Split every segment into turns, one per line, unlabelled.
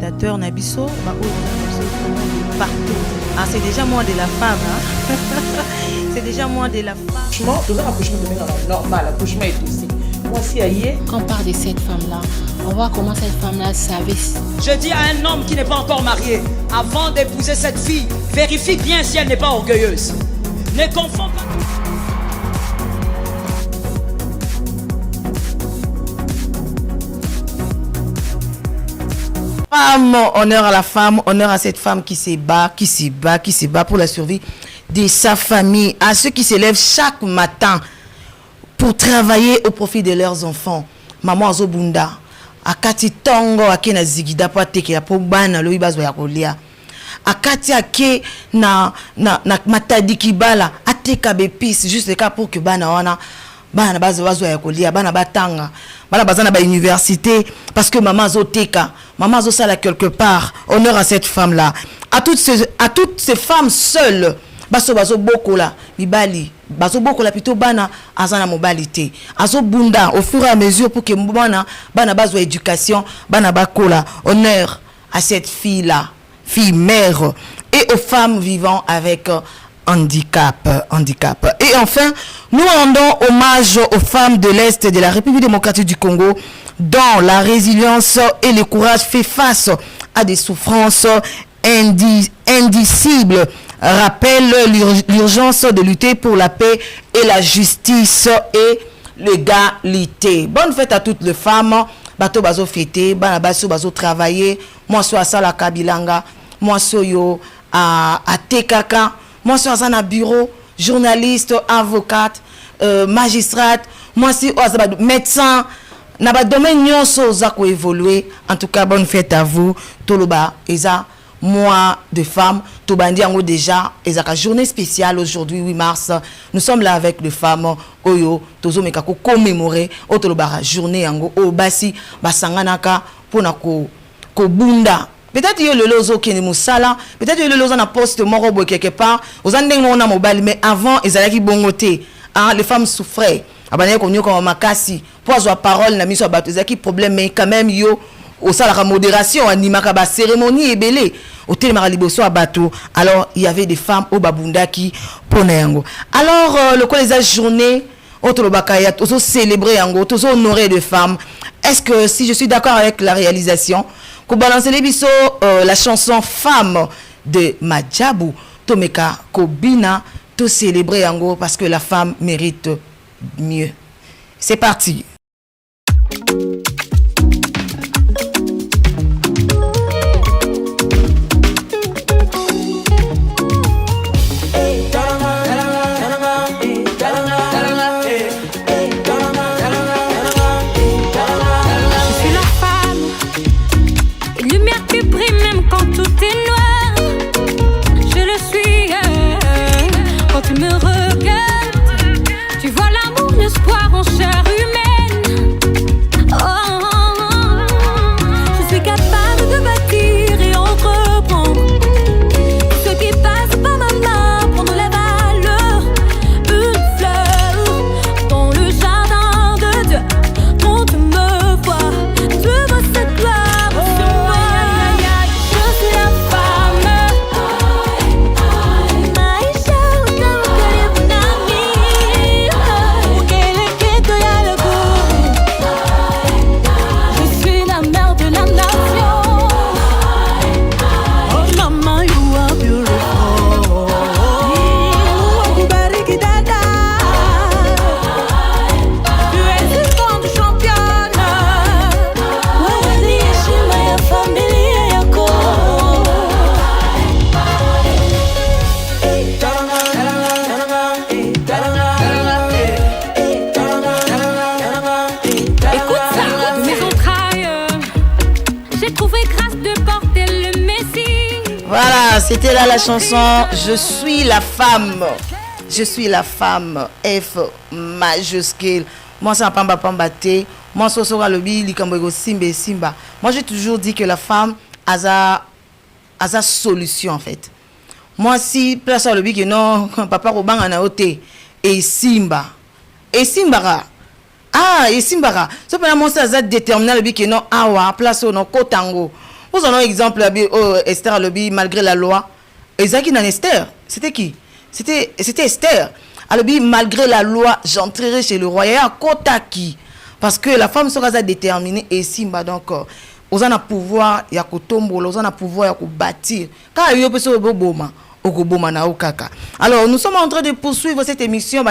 téléspectateurs Nabiso, partout. Ah, c'est déjà moins de la femme. Hein? C'est déjà moins de la femme.
Franchement, tout ça, l'accouchement de normal, l'accouchement est aussi. Moi, si aïe.
Quand on parle de cette femme-là, on voit comment cette femme-là savait.
Je dis à un homme qui n'est pas encore marié, avant d'épouser cette fille, vérifie bien si elle n'est pas orgueilleuse. Ne confonds pas.
Femme, honneur à la femme, honneur à cette femme qui se bat pour la survie de sa famille, à ceux qui se lèvent chaque matin pour travailler au profit de leurs enfants. Maman Azobunda, akati tongo akena zigida po ateke po bana lo ibazo ya kolia. Akati ake na matadi kibala ateka bepis juste le cas pour que bana wana bana bazo ya kolia bana batanga bana bazana ba université parce que maman Azoteka, maman Azosala quelque part. Honneur à cette femme là, à toutes ces femmes seules. Baso bokola mibali baso bokola plutôt bana azana mobilité azo bunda au fur et à mesure pour que bana bazo éducation bana bakola. Honneur à cette fille là, fille mère, et aux femmes vivant avec handicap. Et enfin, nous rendons hommage aux femmes de l'Est de la République démocratique du Congo dont la résilience et le courage fait face à des souffrances indicibles, rappelle l'urgence de lutter pour la paix et la justice et l'égalité. Bonne fête à toutes les femmes. Bato bazo fêter, baso bazo travailler. Moi so asala kabilanga, moi so yo à TKK, moi so asana bureau, journaliste, avocate, magistrate, moi si médecin. Na ba domaine nyonso za ko évoluer. En tout cas, bonne fête à vous. Toloba eza mois de femmes, Tobandi Ango déjà, et la journée spéciale aujourd'hui, 8 mars. Nous sommes là avec les femmes, Oyo, Tozo Mekako, commémorer, Otolobara, journée Ango, Obasi, Basanganaka, Ponako, Kobunda. Peut-être que le lozo qui est moussala, peut-être que le lozo na poste morobo quelque part, aux andeng on a mobile, mais avant, ils allaient qui bongoté. Les femmes souffraient. Abane konyo comme makasi, pour avoir parole, na miso abattu, qui problème, mais quand même yo. Au salaire à modération, animaka ba cérémonie et belé. Au télémara liboso à bateau. Alors, il y avait des femmes au babunda qui prenaient yango. Alors, le quoi les journée, autre bakaya, tous célébrer yango, tous honorer de femmes. Est-ce que si je suis d'accord avec la réalisation, qu'on balance les biso, la chanson Femme de Madjabou, Tomeka Kobina, tous célébrer yango parce que la femme mérite mieux. C'est parti. C'était là la chanson Je suis la femme. Je suis la femme. F majuscule. Moi, c'est un pamba pambaté. Moi, c'est un lobby, simba. Moi, j'ai toujours dit que la femme a sa solution en fait. Moi, si place à lobby que non, papa Robin en a ôté. Et Simba. Et Simbara. Ah, et Simbara. Ce que moi, ça a déterminé le but que non, awa, place au non, kotango. Vous en avez un exemple, Esther Alobi, malgré la loi. Ezaki dans Esther, c'était qui? C'était Esther. Alobi, malgré la loi, j'entrerai chez le roi. Il y a Kotaki. Parce que la femme sera déterminée et simba donc. Vous avez un pouvoir, il y a Kotombo, vous avez un pouvoir, il y a bâtir. Quand il y a un boma. Alors, nous sommes en train de poursuivre cette émission.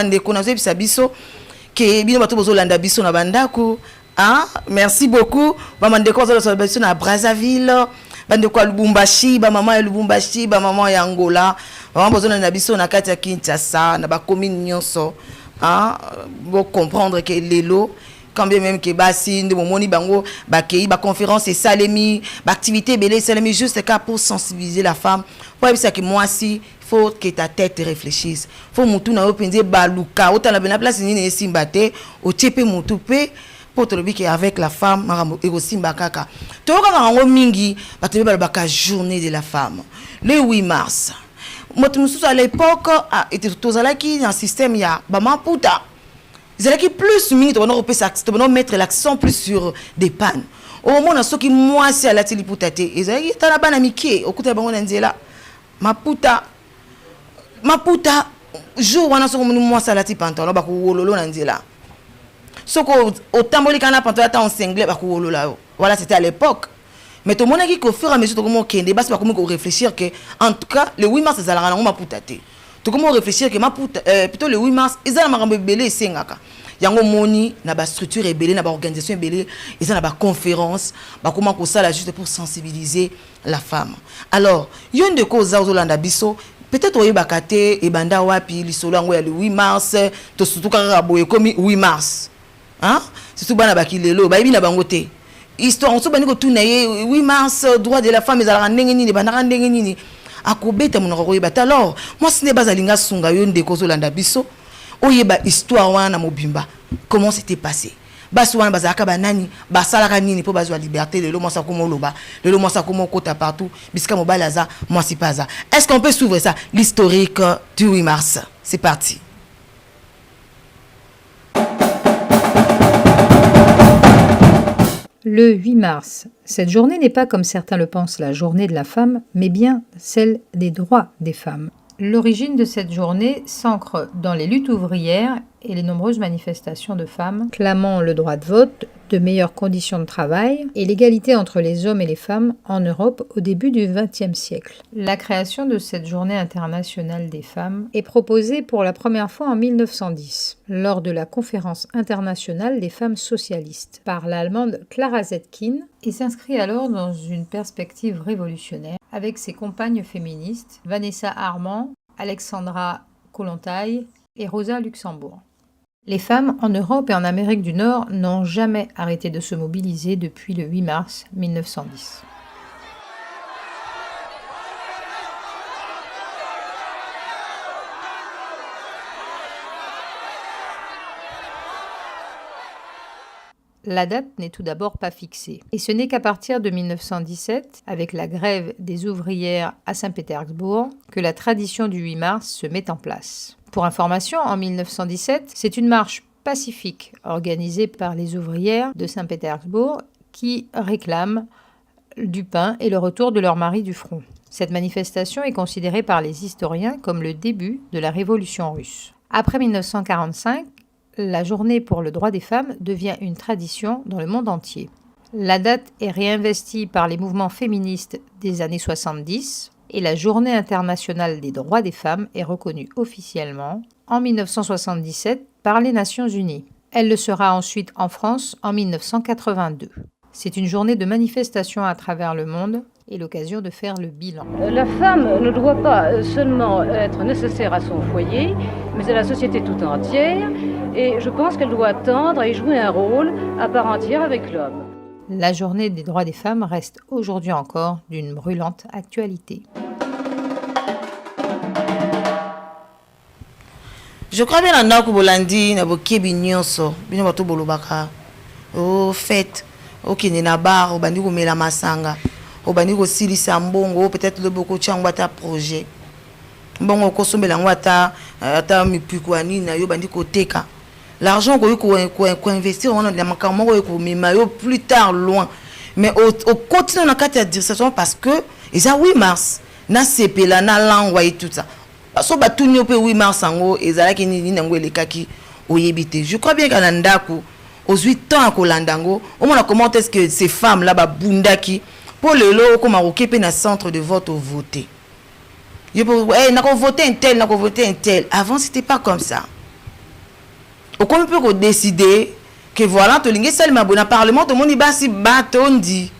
Merci beaucoup. À Brazzaville, Lubumbashi, maman Lubumbashi, maman Angola. Maman besoin de biso na kati ya Kinshasa, na ba commune nyonso. Pour comprendre que l'élo quand bien même que basi de momoni bango ba kei ba conférence et salemi ba activité belé salemi juste cas pour sensibiliser la femme pour dire que moi aussi faut que ta tête réfléchisse faut mutu na opende baluka autant la place ni ne simbate o tiepe mutu pe pour te dire qu'avec la femme marambo et aussi mbakaka to ka ngo mingi ba te ba ka journée de la femme le 8 mars moi à l'époque était tout qui dans système ya ba maputa c'est qui plus minute on mettre l'accent plus sur des pannes au moment où ceux qui moi c'est à la télé pour tâter ils ont ta la banane amitié au côté bango nzela maputa jour wana so moi c'est à la télé pantalon ba ko wololo nzela soko au tamboli kana pantalon ta en single ba ko wololo voilà c'était à l'époque mais tout le monde qui au fur et à mesure tout le monde kende bas pas comme réfléchir que en tout cas le 8 mars ça la na maputa te tout comment réfléchir que plutôt le 8 mars ils ont marambo belé sengaka yango moni na ba structure belé na ba organisation belé ils ont na ba conférence ba comment ko ça juste pour sensibiliser la femme alors yon de cause ozolanda biso peut-être oyeba kate e banda wapi lisolo yango ya le 8 mars to surtout kaka boye comme 8 mars surtout bana bakilelo ba yebi na bango te histoire on so bani ko tunaye 8 mars droit de la femme ezala ndenge nini bana ndenge nini akobeta monoko koyeba alors moi ce n'est pas alinga sunga yo ndeko zolanda biso oyeba histoire wana mobimba comment c'était passé baso wana bazaka banani basalaka nini po bazwa liberté lelo moi ça komo loba lelo moi ça komo kota partout bisika mobalaza moi si pas ça est-ce qu'on peut suivre ça l'historique du 8 mars c'est parti.
Le 8 mars, cette journée n'est pas comme certains le pensent la journée de la femme, mais bien celle des droits des femmes. L'origine de cette journée s'ancre dans les luttes ouvrières et les nombreuses manifestations de femmes clamant le droit de vote, de meilleures conditions de travail et l'égalité entre les hommes et les femmes en Europe au début du XXe siècle. La création de cette journée internationale des femmes est proposée pour la première fois en 1910, lors de la conférence internationale des femmes socialistes, par l'allemande Clara Zetkin, et s'inscrit alors dans une perspective révolutionnaire avec ses compagnes féministes Vanessa Armand, Alexandra Kollontai et Rosa Luxembourg. Les femmes en Europe et en Amérique du Nord n'ont jamais arrêté de se mobiliser depuis le 8 mars 1910. La date n'est tout d'abord pas fixée. Et ce n'est qu'à partir de 1917, avec la grève des ouvrières à Saint-Pétersbourg, que la tradition du 8 mars se met en place. Pour information, en 1917, c'est une marche pacifique organisée par les ouvrières de Saint-Pétersbourg qui réclament du pain et le retour de leur mari du front. Cette manifestation est considérée par les historiens comme le début de la révolution russe. Après 1945, la journée pour le droit des femmes devient une tradition dans le monde entier. La date est réinvestie par les mouvements féministes des années 70 et la Journée internationale des droits des femmes est reconnue officiellement en 1977 par les Nations Unies. Elle le sera ensuite en France en 1982. C'est une journée de manifestation à travers le monde et l'occasion de faire le bilan.
La femme ne doit pas seulement être nécessaire à son foyer, mais à la société tout entière, et je pense qu'elle doit tendre et jouer un rôle à part entière avec l'homme.
La journée des droits des femmes reste aujourd'hui encore d'une brûlante actualité.
Je crois bien que Bolandi na bokebi nyonso bino bato bolobaka o fête OK na bar obandi ko mela masanga obandi ko silisa mbongo peut-être le boko changwa ta projet mbongo ko sombela ngwata ata mipikwani na yo bandi ko teka l'argent ko investir on a makamoko ko mema yo plus tard loin mais au continent na kati ya dissertation parce que ils a 8 mars na sepela na langwa et tout ça so batuni ope 8 mars ango ezalaki nini nango elekaki oyebite. Je crois bien qu'à Nandaku aux 8 ans à Kolandango on a comment est-ce que ces femmes là ba bundaki pour le lot comme marocain pe na centre de vote au voter. Je peux n'a qu'on voter un tel, n'a qu'on voter un tel. Avant c'était pas comme ça. Au qu'on peut décider que voilà to lingi seulement bon parlement tout le monde y basi batondi.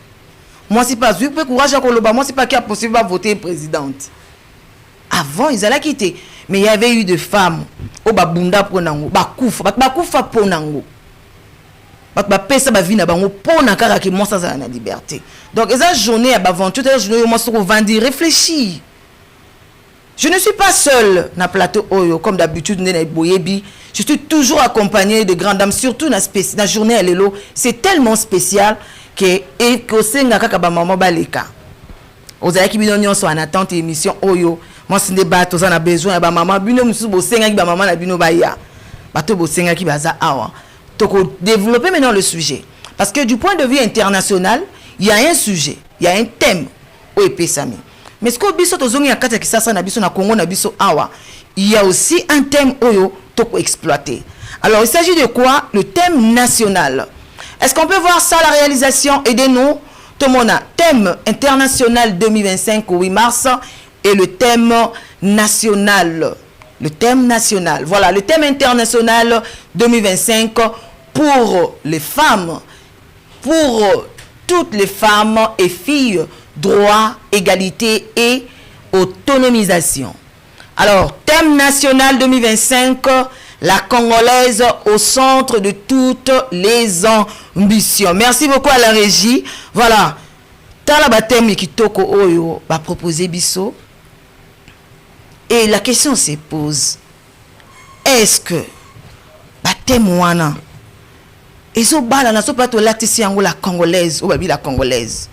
Moi c'est pas juste courage à Koloba, moi c'est pas qui a possible à voter présidente. Avant ils allaient quitter mais il y avait eu des femmes au babunda pour nango bakufa pour nango. Ba pesa ba vie na bango pour na kara que moi ça na liberté. Donc esa journée à aventure, journée moi sur vendre réfléchir. Je ne suis pas seule na plateau Oyo comme d'habitude na Boyebi. Je suis toujours accompagnée de grandes dames, surtout na journée à Lelo. C'est tellement spécial que et que senga kaka ba maman baleka. Ozala ki bino nyonso en attente émission Oyo. Moi c'est débat on a besoin ba maman bino musu bo senga ki ba maman na bino baya. Bato bo senga ki baza awa. Donc développer maintenant le sujet parce que du point de vue international, il y a un sujet, il y a un thème au Epesami. Mais ce que biso tozongi ya kati ya kisasa na biso na Congo na biso awa, il y a aussi un thème oyo toko exploiter. Alors il s'agit de quoi? Le thème national. Est-ce qu'on peut voir ça la réalisation? Aidez-nous. Tout le monde a thème international 2025 au 8 mars et le thème national. Le thème national. Voilà, le thème international 2025 pour les femmes, pour toutes les femmes et filles, droit, égalité et autonomisation. Alors, thème national 2025, la Congolaise au centre de toutes les ambitions. Merci beaucoup à la régie. Voilà. Tala thème qui toko oyo va proposer biso. Et la question se pose. Est-ce que thème wana ezo bala na so plateau latisi yango la Congolaise ou babi la Congolaise.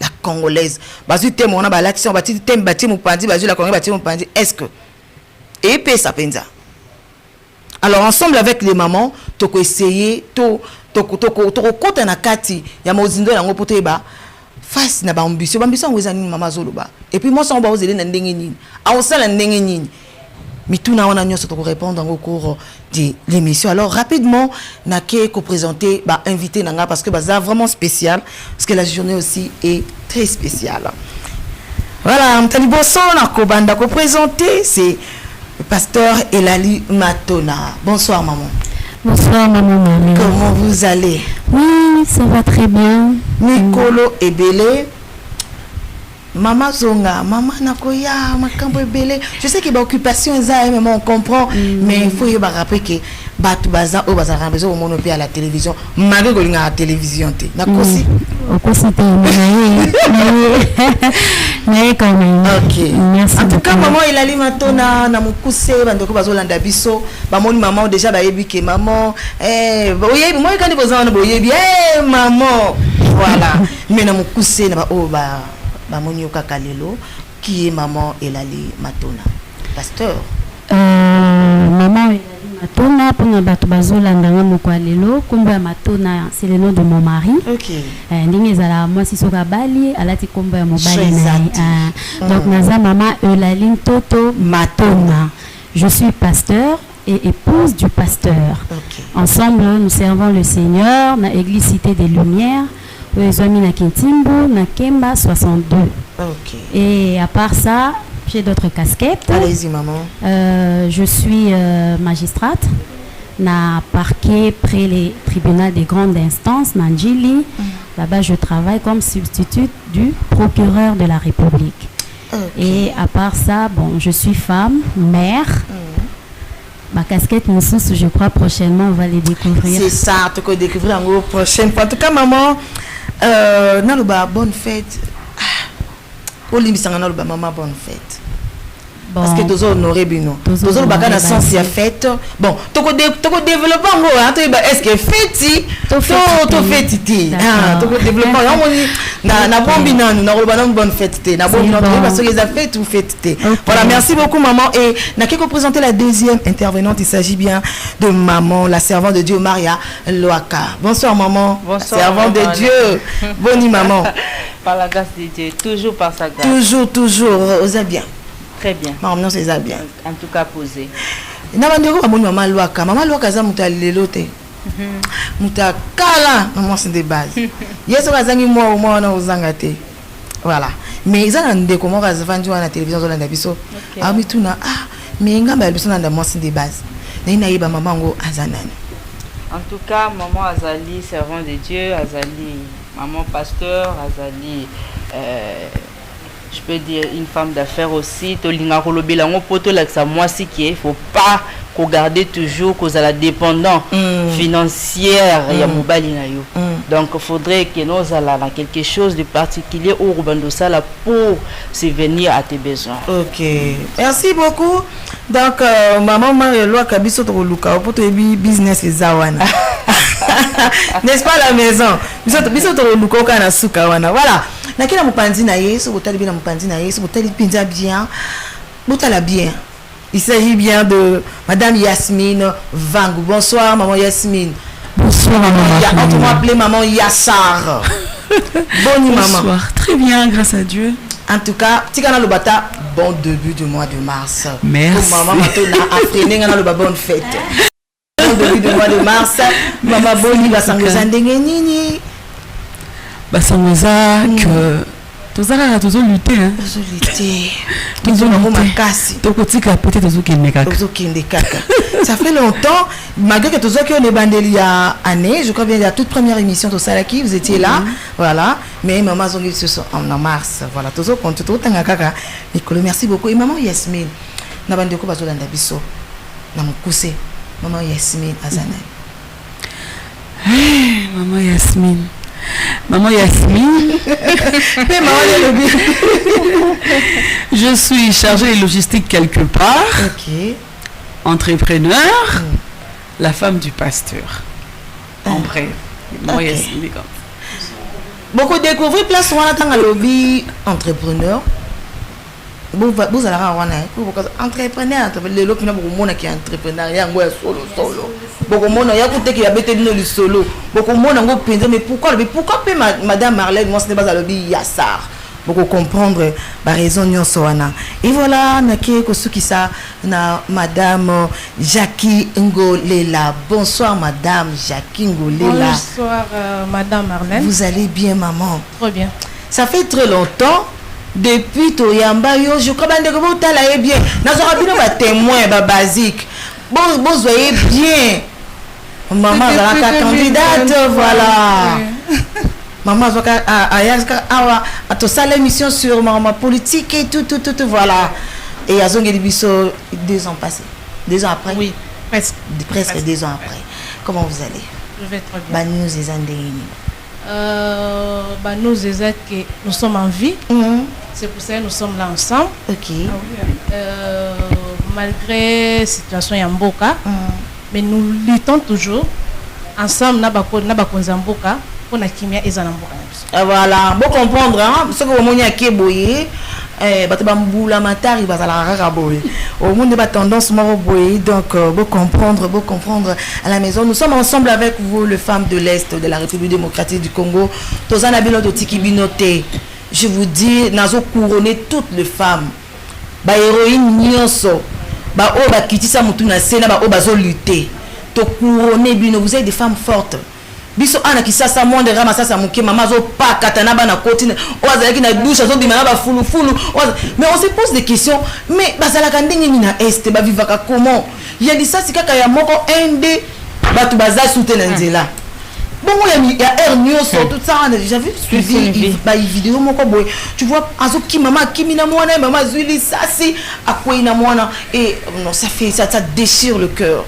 La Congolaise. Bazu thème wana ba latisi on bati thème bati mupandi bazu la Congolaise bati mupandi. Est-ce que et pe ça penza. Alors ensemble avec les mamans, toko essayer to kota na kati ya mozindo yango poto eba face na ba ambition ngweza nini mama zoloba. Et puis moi ça on ba ozele na ndenge nini. A osala ndenge nini. Mituna wana nyoso toko répondre au cours de l'émission. Alors rapidement naké ko présenter ba invité nanga parce que baza vraiment spécial parce que la journée aussi est très spéciale. Voilà, mtali bosso na ko banda ko présenter c'est le pasteur Elali Matona. Bonsoir maman.
Bonsoir maman Marie.
Comment vous allez?
Oui, ça va très bien.
Nicolo Ebele. Maman Zonga, maman Nakoya, Makambo Ebele. Je sais que l'occupation est là, mais on comprend. Mais il faut y rappeler que Batu Baza, au Baza Rambezo, au monopie à la télévision. Marie Golinga à la télévision. D'accord aussi?
Au côté, mais quand même.
Ok.
Merci.
En tout cas, maman, il a dit maintenant, na mukuse, bandoko bazolanda biso, maman déjà bayebi que maman, boyebi, moi quand ils besoin boyebi, maman, voilà. Mais na mukuse na ba o ba moni okakalelo, qui est maman Elali Matona, pasteur.
Maman Elali Matona pour na bato bazolanda mokwalelo, komba Matona, c'est le nom de mon mari.
Ok.
Ndenge zala moi si soka bali, alati komba ya mobali na. Donc naza maman Elali Toto Matona. Je suis pasteur et épouse du pasteur.
Okay.
Ensemble, nous servons le Seigneur dans l'église Cité des Lumières, na Kintimbo, na Kemba 62.
Okay.
Et à part ça, j'ai d'autres casquettes.
Allez-y, maman.
Je suis magistrate, na parquet près les tribunaux des grandes instances, Nanjili. Là-bas, je travaille comme substitute du procureur de la République. Okay. Et à part ça, bon, je suis femme, mère. Ma casquette Moussous, je crois prochainement on va les découvrir.
C'est ça, tu peux découvrir en prochaine fois. En tout cas, maman, bonne fête. Maman, bonne fête.
Bon.
Parce que tozo honoré bino. Tozo baka na sens ya fête. Bon, toko développer ngo hein, est-ce que fête to fête ti. Ah, toko développer na bombi nanu na roba na bonne fête ti. Na bombi nanu parce que les fêtes ou fête ti. Voilà, merci beaucoup maman et na qui présenter la deuxième intervenante, il s'agit bien de maman, la servante de Dieu Maria Loaka. Bonsoir maman.
Bonsoir.
Servante de Dieu. Bonne maman.
Par la grâce de Dieu, toujours par sa grâce.
Toujours, osez bien.
Très bien.
Maman, c'est ça bien.
En tout cas, posé.
Nabandeko ba bonne maman Loaka. Maman Loaka za muta lelote. Muta kala, maman c'est des bases. Yeso kazangi moi na uzangate. Voilà. Mais ils ont des comment va se vendre à la télévision dans la biso. Ah mais tout na mais ngamba biso na moi c'est des bases. Na iba maman ngo azanani.
En tout cas, maman Azali, servant de Dieu, Azali, maman pasteur, Azali, je peux dire une femme d'affaires aussi. Tolinga Rolobela, on peut dire que moi aussi qui il faut pas regarder toujours cause à la dépendance financière ya mobali na yo. Donc il faudrait que nous allons quelque chose de particulier au Rubandosala pour subvenir à tes besoins.
OK. Merci beaucoup. Donc maman Marie-Loi Kabiso to luka pour to business zawana. N'est-ce pas la maison? Biso to luka kana suka wana. Voilà. Na kila mupanzi na Yesu, botali bien mupanzi na Yesu, botali pinza bien. Botala bien. Il s'agit bien de Madame Yasmine Vangou. Bonsoir, maman Yasmine.
Bonsoir, maman.
On m'a appelé maman Yassar. Bonne maman.
Bonsoir, très bien, grâce à Dieu.
En tout cas, Tikana Lobata, bon début du mois de mars.
Merci.
Pour maman, maintenant, a bonne fête. Bon début du mois de mars. Maman Boni va s'engager nini.
Basangoza que. Tozala tozo lutter hein.
Tozo lutter.
Tozo
makasi.
Tokotika peut-être tozo kende kaka.
Tozo kende kaka. Ça fait longtemps malgré que tozo que on est bandeli ya année, je crois bien la toute première émission to Salaki, vous étiez là. Voilà, mais maman zongi ce sont en mars. Voilà, tozo compte to tanga kaka. Nicole, merci beaucoup et maman Yasmine. Na bandeko bazo landa biso. Na mukuse. Maman Yasmine Azana.
Maman Yasmine. Maman Yasmine. Je suis chargée de logistique quelque part.
OK.
Entrepreneur. La femme du pasteur. En bref. Maman Yasmine.
Beaucoup découvrir place où on a lobby entrepreneur. Vous allez avoir un entrepreneur, les gens qui ont entrepreneuriat, solo. Beaucoup de monde a écouté qu'il y a des solo. Beaucoup de monde a pensé mais pourquoi madame Marlène moi ce n'est pas à lobby Yassar. Beaucoup comprendre la raison de Soana. Et voilà, ceux qui ça na madame Jackie Ngolela. Bonsoir madame Jackie Ngolela.
Bonsoir madame Marlène.
Vous allez bien maman?
Très bien.
Ça fait très longtemps. Depuis Toyamba, je crois que vous allez bien. Nous avons un témoin basique. Bon, voyez bien. Maman, vous avez candidate, voilà. Maman, vous avez l'émission sur ma politique et tout, voilà. Et à Zongue 2 ans passés. 2 ans après?
Oui, presque.
Presque 2 ans après. Comment vous allez?
Je vais très bien.
Nous,
nous sommes en vie. C'est pour ça que nous sommes là ensemble.
OK.
Malgré la situation Yamboka, mais nous luttons toujours ensemble Nabakonzamboka pour la kimia et Zanamboka.
Voilà, bon comprendre hein, ce que vous m'avez dit boyer batambula matari bazala boyer. Au monde de tendance mort boyer donc bon comprendre à la maison. Nous sommes ensemble avec vous les femmes de l'Est de la République démocratique du Congo. Tozana bino to tikibinote. Je vous dis, nazo couronner toutes les femmes. Ba héroïne nyonso. Ba o ba kitisa mutu na sena ba o bazo lutter. To couronner bino, vous êtes des femmes fortes. Biso ana kisasa monde rama sasa muke mama zo pa katana ba na kotine. O azalaki na douche zo bimana ba fulu. Mais on se pose des questions, mais bazalaka ndenge ni na est ba vivaka comment? Il y a dit ça c'est kaka ya moko ende batu baza soutenir nzela. Bon, il y a air news, tout ça, j'ai vu suivi vidéo, tu vois, azoki maman, kimina mwana, maman zuli, ça c'est à quoi ina mwana, et non, ça déchire le cœur,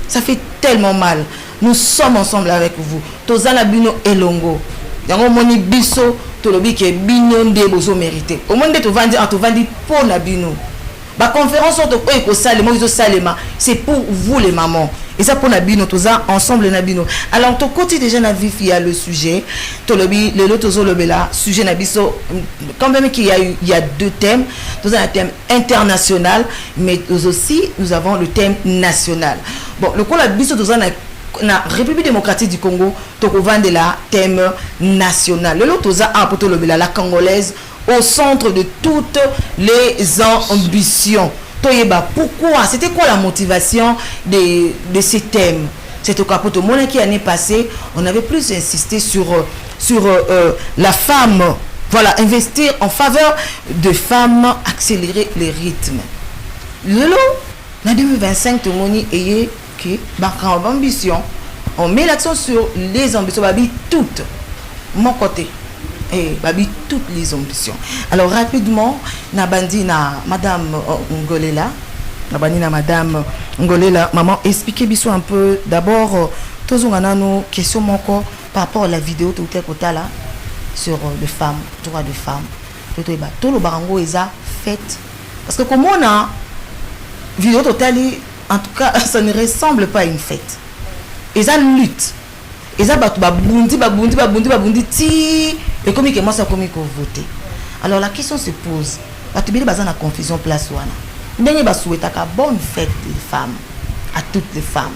ça fait tellement mal. Nous sommes ensemble avec vous. Tozala bino elongo, yango moni biso, tolobi ke bino nde bozo mérité. Au monde de te vendre pour la bino. La conférence c'est pour vous les mamans. Et ça pour Nabino, tout ça ensemble Nabino. Alors ton côté déjà na vif il y a le sujet. Tolobi le lotozo le bela sujet Nabiso quand même qu'il y a deux thèmes. Nous avons un thème international, mais aussi nous avons le thème national. Bon, le coup la biso tout ça na République démocratique du Congo, toko vend de la thème national. Le lotoza a poto le bela la congolaise au centre de toutes les ambitions. Pourquoi? C'était quoi la motivation de ces thèmes? C'était quoi pour tout le monde qui l'année passée, on avait plus insisté sur la femme. Voilà, investir en faveur de femmes, accélérer les rythmes. Lolo, en 2025, tout le monde est qui ambition. On met l'accent sur les ambitions, toutes. Mon côté. Et toutes les ambitions. Alors rapidement, Nabandi na Madame Ngolela, Madame Ngolela, maman, expliquez-moi un peu. D'abord, tous on a nos questions encore par rapport à la vidéo tout le là sur les femmes, droits des femmes. Tout le barango est fait parce que comme on a vidéo totale, en tout cas, ça ne ressemble pas à une fête. Et ça lutte. Et ça babundi ti et comme il commence à voter. Alors la question se pose. Tu as besoin de confusion place wana. Ndenge ba souhaita ka bonne fête des femmes à toutes les femmes.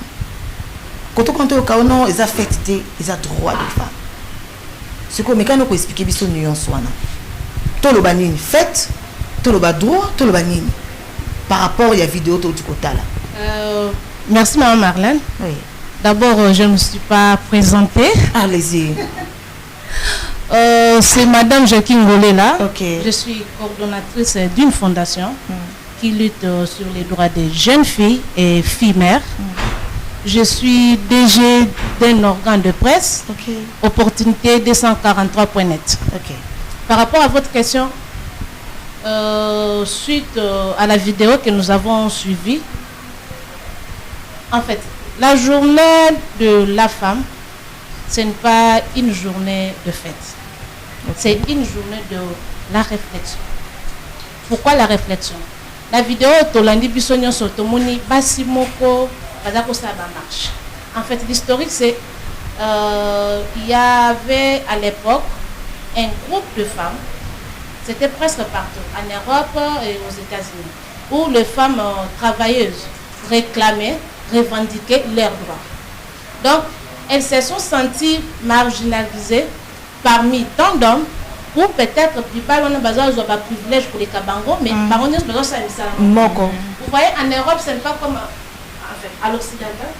Quand on compte au cas non, ils a fête ils a droit des femmes. Ce que mais quand on expliquer biso nuance wana. To lo banini fête, to lo ba droit, to lo banini. Par rapport à la vidéo tout du côté là.
Merci maman Marlène.
Oui.
D'abord, je ne me suis pas présentée.
Allez-y.
C'est Madame Jackie Ngolela.
Okay.
Je suis coordonnatrice d'une fondation qui lutte sur les droits des jeunes filles et filles mères. Je suis DG d'un organe de presse, opportunité 243.net. Par rapport à votre question, suite à la vidéo que nous avons suivie, en fait, la journée de la femme, ce n'est pas une journée de fête. C'est une journée de la réflexion. Pourquoi la réflexion? La vidéo Tolandi Bissonio Sotomoni Basimoko Badako Saba marche. En fait, l'historique, c'est il y avait à l'époque un groupe de femmes, c'était presque partout, en Europe et aux États-Unis, où les femmes travailleuses réclamaient, revendiquer leurs droits. Donc, elles se sont senties marginalisées parmi tant d'hommes, ou peut-être plus pas, on a besoin de privilèges pour les cabangos, mais par contre, on a besoin de ça. Vous voyez, en Europe, ce n'est pas comme à l'Occidental,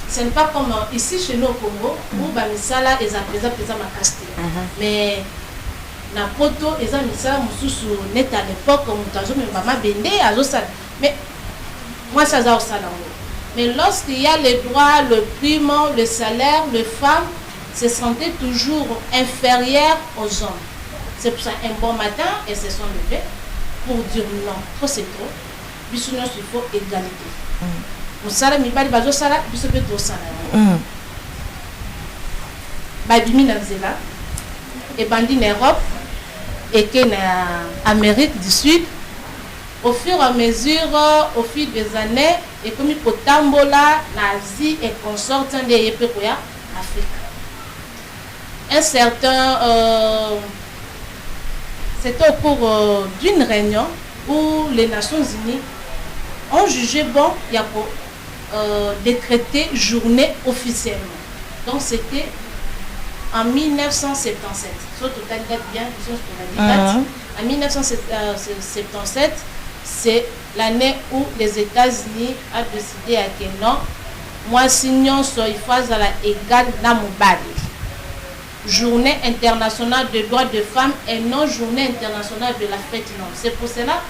ce n'est pas comme ici chez nous au Congo, où Bamisala est à ma casté. Mais na poto, ils ont mis ça, net à l'époque, comme maman bende, mais moi, ça a ça. Mais lorsqu'il y a les droits, le paiement, le salaire, les femmes se sentaient toujours inférieures aux hommes. C'est pour ça un bon matin, elles se sont levées pour dire non, trop c'est trop. Bisounos, il faut égalité. Moussala, mi bali bazo sala, bisobe do sala. Babimi Nanzela, et bandi en Europe, et que en Amérique du Sud. Au fur et à mesure, au fil des années, et comme il faut tambola, l'Asie et consortant des Yépekoya, Afrique. Un certain, c'était au cours d'une réunion où les Nations Unies ont jugé bon, il y a pour décréter journée officiellement. Donc c'était en 1977. Sur total date bien, en 1977. C'est l'année où les États-Unis ont décidé à que non, moi signons soit il faut à la égale Namoubali. Journée internationale des droits des femmes et non journée internationale de la fête non. C'est pour cela,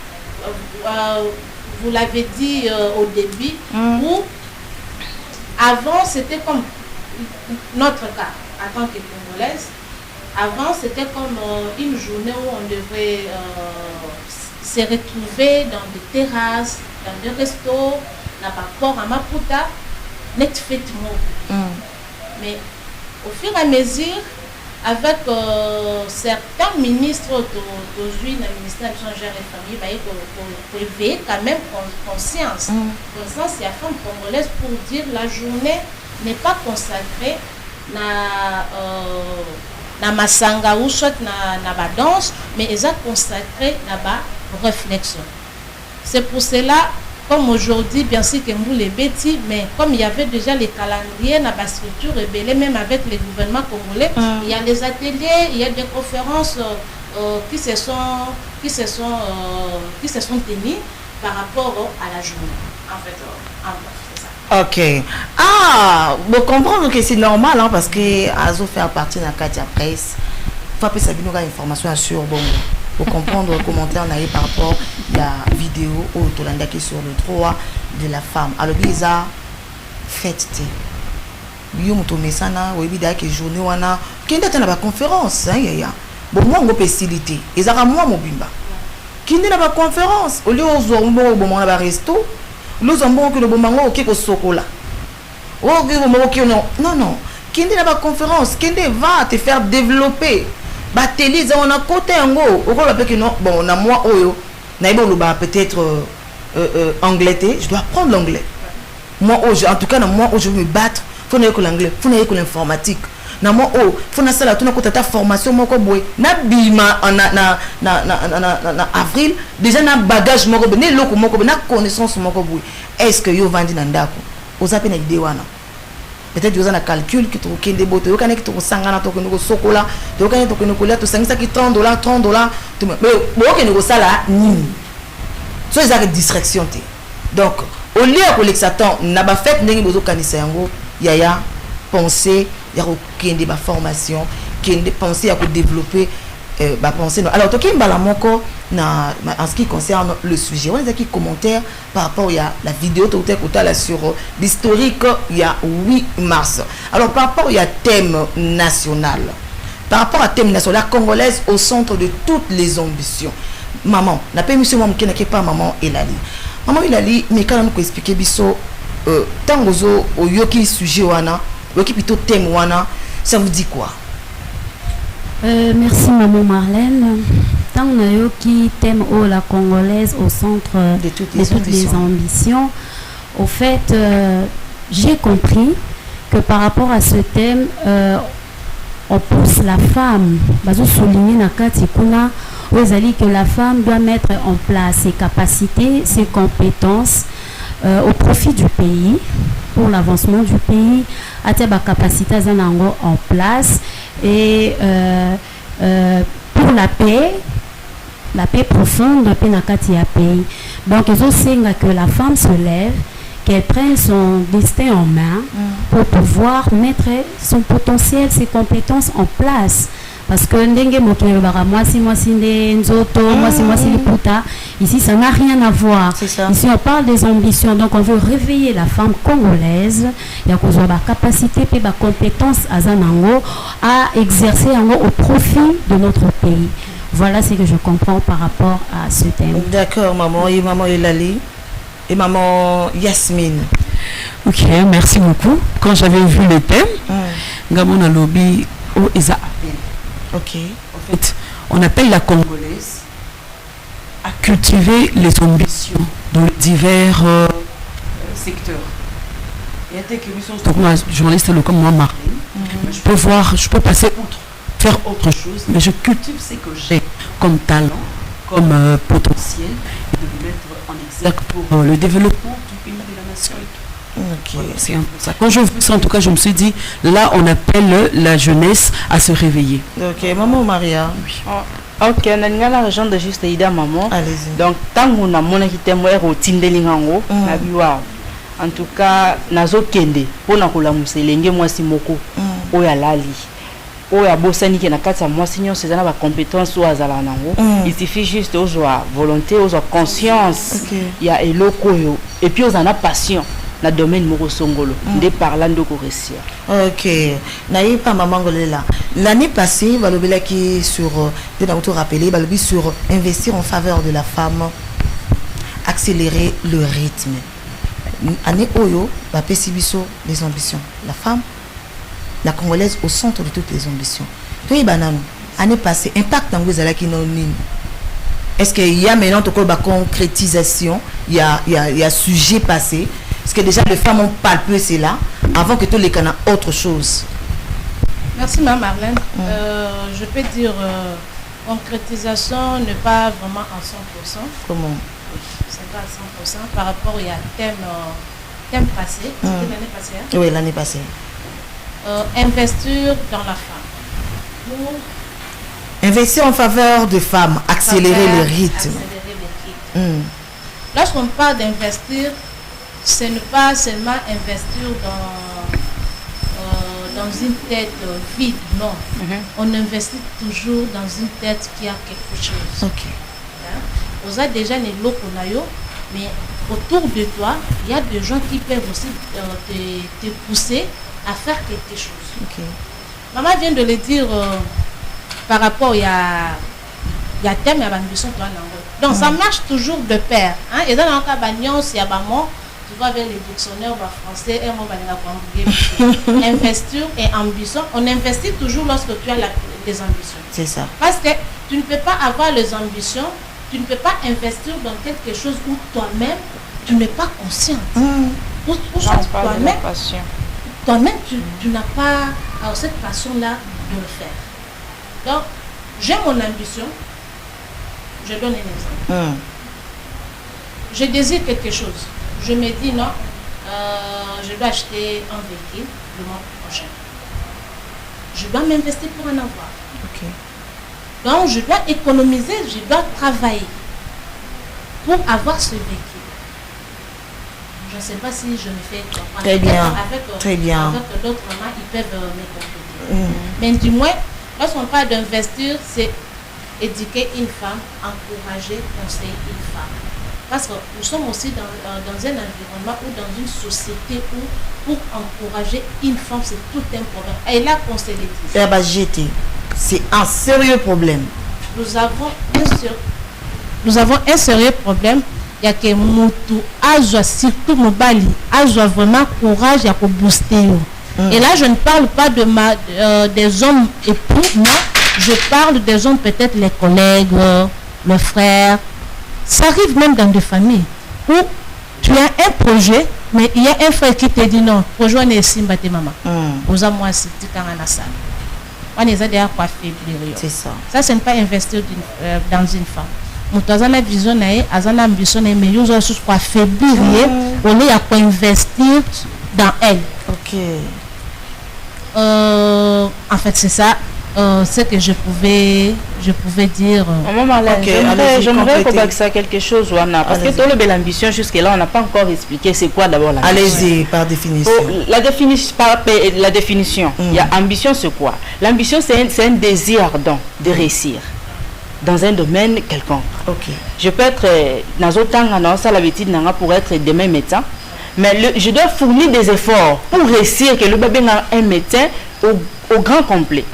vous l'avez dit au début, où avant c'était comme notre cas en tant que Congolaise. Avant c'était comme une journée où on devrait se retrouver dans des terrasses, dans des restos, n'a pas port à Maputa, net fait Mais au fur et à mesure, avec certains ministres d'aujourd'hui, le ministère de Genre et Famille, pour éveiller quand même conscience. Conscience, il y a femme congolaise pour dire la journée n'est pas consacrée na masanga ou soit na ba danse, mais ils sont consacrés na ba réflexion. C'est pour cela, comme aujourd'hui, bien sûr que nous les bêtis, mais comme il y avait déjà les calendriers na ba structure rebelle, même avec les gouvernements congolais, il y a des ateliers, il y a des conférences qui se sont tenues par rapport à la journée. En fait,
Ok. Ah, vous comprenez que c'est normal, hein, parce que Azo fait partie de la Katia Presse. Faut appeler ça une information sur bon. Pour comprendre le commentaire on a eu par rapport à la vidéo au Tolanda qui est sur le droit de la femme. Alors, ils ont fait. Ils ont mis ça là, oui, ils ont que journée wana. Qui est dans la conférence, hein, ya. Bon, moi, on peut faciliter. Ils ont moi mon bimba. Qui est dans la conférence. Au lieu où on va bon on va resto. Nous avons que le bon mango qui est sokola. Oh, non, non. Qui est dans la conférence, qui va te faire développer. Bateli, on a côté en gros. Au que non, bon, on a moi, peut-être anglais, je dois apprendre l'anglais. Moi, en tout cas, moi, je veux me battre. Il faut que l'anglais, il faut que l'informatique. Na moi il faut na sala tuna kota ta formation moko boy na bima na avril déjà na bagage moko ne loko moko na connaissance moko boy est-ce que yo vandi na ndako ozape na idée wana peut-être yo za na calcul ki to kende boto yo kana ki to sangana to ko sokola to kana to ko la to sangisa ki $30 mais bo ke ne ko sala nini so ils ont distraction te donc au lieu que l'exatant na ba fait ndenge bozo kanisa yango yaya penser il y a aucune de formation qui penser à développer penser alors toi qui mbala moko na en ce qui concerne le sujet on a des commentaires par rapport à la vidéo tout là sur l'historique il y a 8 mars alors par rapport il y a thème national par rapport à thème national la congolaise au centre de toutes les ambitions maman n'a pas monsieur maman qui n'est pas maman Elali mais quand on expliquer biso tangozo au yoki sujet wana qui plutôt thème wana ça vous dit quoi?
Merci maman Marlène. Tant qui thème la congolaise au centre de toutes les ambitions. Au fait, j'ai compris que par rapport à ce thème, on pousse la femme. Bazo souligner nakati kuna que la femme doit mettre en place ses capacités, ses compétences au profit du pays, pour l'avancement du pays, à tes capacités en place et pour la paix profonde, la paix nakati ya pays. Donc ils ont que la femme se lève, qu'elle prenne son destin en main pour pouvoir mettre son potentiel, ses compétences en place. Parce que ici ça n'a rien à voir. Ici on parle des ambitions, donc on veut réveiller la femme congolaise, il y a la capacité et la compétence à exercer au profit de notre pays. Voilà ce que je comprends par rapport à ce thème.
D'accord maman, et maman Elali et maman Yasmine.
Ok, merci beaucoup. Quand j'avais vu le thème, Gamon a lobby au Isa.
Ok.
En fait, on appelle la Congolaise à cultiver les ambitions dans divers secteurs. Il y a des donc moi, journaliste comme moi, Marlène, je peux passer outre, faire autre chose, mais je cultive ce que j'ai comme talent, comme potentiel, et de le mettre en exergue pour le développement du pays, de la nation.
Ok,
c'est un peu ça. Quand je vois ça, en tout cas, je me suis dit, là, on appelle la jeunesse à se réveiller.
Ok, maman Maria.
Oui. Ok, on a la région de juste Ida maman.
Allez-y.
Donc, tant qu'on a mon équité, moi, au Tindelingango, na biwa. En tout cas, nazo kende, pour na kula muselenge moi si moko, oya lali. Oya bosani ki na kati ya moi sinon c'est na ba compétence ou azala nango. Il suffit juste aux volonté, aux conscience. Il y a eloko yo et puis aux en a passion. La domaine moko songolo de parlant de réussir.
Ok, naïe pas maman Golela. L'année passée, Balobela qui sur de la rappeler, Balobi sur investir en faveur de la femme, accélérer le rythme. Année Oyo, va Pessibiso les ambitions. La femme, la Congolaise au centre de toutes les ambitions. Oui, banane. Année passée, impact en vous qui non est-ce qu'il y a maintenant la concrétisation, il y a sujet passé, est-ce que déjà les femmes ont palpé cela avant que tous les canaux autre chose?
Merci Mme Marlène. Je peux dire concrétisation n'est pas vraiment à 100%.
Comment?
C'est pas à 100% par rapport il y a thème passé. C'était l'année passée. Hein?
Oui, l'année passée.
Investir dans la femme.
Investir en faveur de femmes, accélérer le rythme.
Lorsqu'on parle d'investir, ce n'est pas seulement investir dans une tête vide, non. On investit toujours dans une tête qui a quelque chose.
Ok.
On a déjà les locaux, mais autour de toi, il y a des gens qui peuvent aussi te pousser à faire quelque chose.
Ok.
Maman vient de le dire par rapport, il y a thème, il y a ambition. Donc ça marche toujours de pair. Hein? Et dans le cas il y a tu vas vers les dictionnaires français, et investir et ambition. On investit toujours lorsque tu as des ambitions.
C'est ça.
Parce que tu ne peux pas avoir les ambitions, tu ne peux pas investir dans quelque chose où toi-même, tu n'es pas consciente. Toi-même, tu n'as pas cette passion-là de le faire. Donc, j'ai mon ambition. Je donne un exemple. Je désire quelque chose. Je me dis non, je dois acheter un véhicule le mois prochain. Je dois m'investir pour en avoir.
Okay.
Donc, je dois économiser, je dois travailler pour avoir ce véhicule. Je ne sais pas si je me fais comprendre.
Très bien. Très bien.
Avec d'autres mamans, ils peuvent me compléter. Mais du moins, lorsqu'on parle d'investir, c'est éduquer une femme, encourager, conseiller une femme. Parce que nous sommes aussi dans un environnement ou dans une société où pour encourager une femme, c'est tout un problème. Et là, qu'on se le dit.
C'est un sérieux problème.
Nous avons un sérieux problème. Il y a que Moutou, surtout Mobali, a vraiment courage à booster. Et là, je ne parle pas des hommes époux, non. Je parle des hommes, peut-être les collègues, le frère. Ça arrive même dans des familles où tu as un projet, mais il y a un frère qui te dit non, rejoignez Simba tes maman. Vous avez moi, c'est quand on a ça. On est déjà quoi faiblir.
C'est ça.
Ça, ce n'est pas investir dans une femme. Nous avons une vision, une ambition, mais nous avons quoi faiblir, on est à quoi investir dans elle.
Ok.
En fait, c'est ça. Ce que je pouvais dire.
J'aimerais qu'on ça quelque chose, Wana, parce que tout le bel ambition jusque-là, on n'a pas encore expliqué c'est quoi d'abord l'ambition.
Allez-y, par définition.
La définition. Il y a ambition, c'est quoi? L'ambition, c'est un désir ardent de réussir dans un domaine quelconque.
Ok.
Je peux être dans autant pour être demain médecin, mais je dois fournir des efforts pour réussir que le bébé a un médecin au grand complet.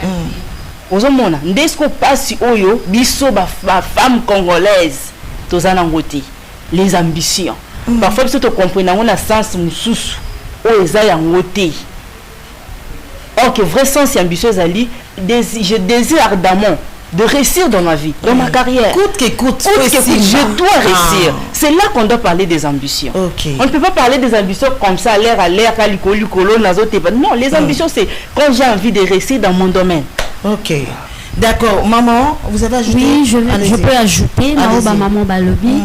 Ozomona ndesko pasi oyo biso ba femme congolaise tozana ngoti les ambitions parfois biso to comprendre on a sens mususu o eza ya ngoti. Or que vrai sens ambitieux ali je désire ardemment de réussir dans ma vie, dans ma carrière.
Coûte que coûte,
je dois réussir. C'est là qu'on doit parler des ambitions.
Okay.
On ne peut pas parler des ambitions comme ça, l'air à l'air, non, les ambitions, c'est quand j'ai envie de réussir dans mon domaine.
Ok. D'accord. Maman, vous avez ajouté?
Oui, je peux ajouter. Maman Balobi.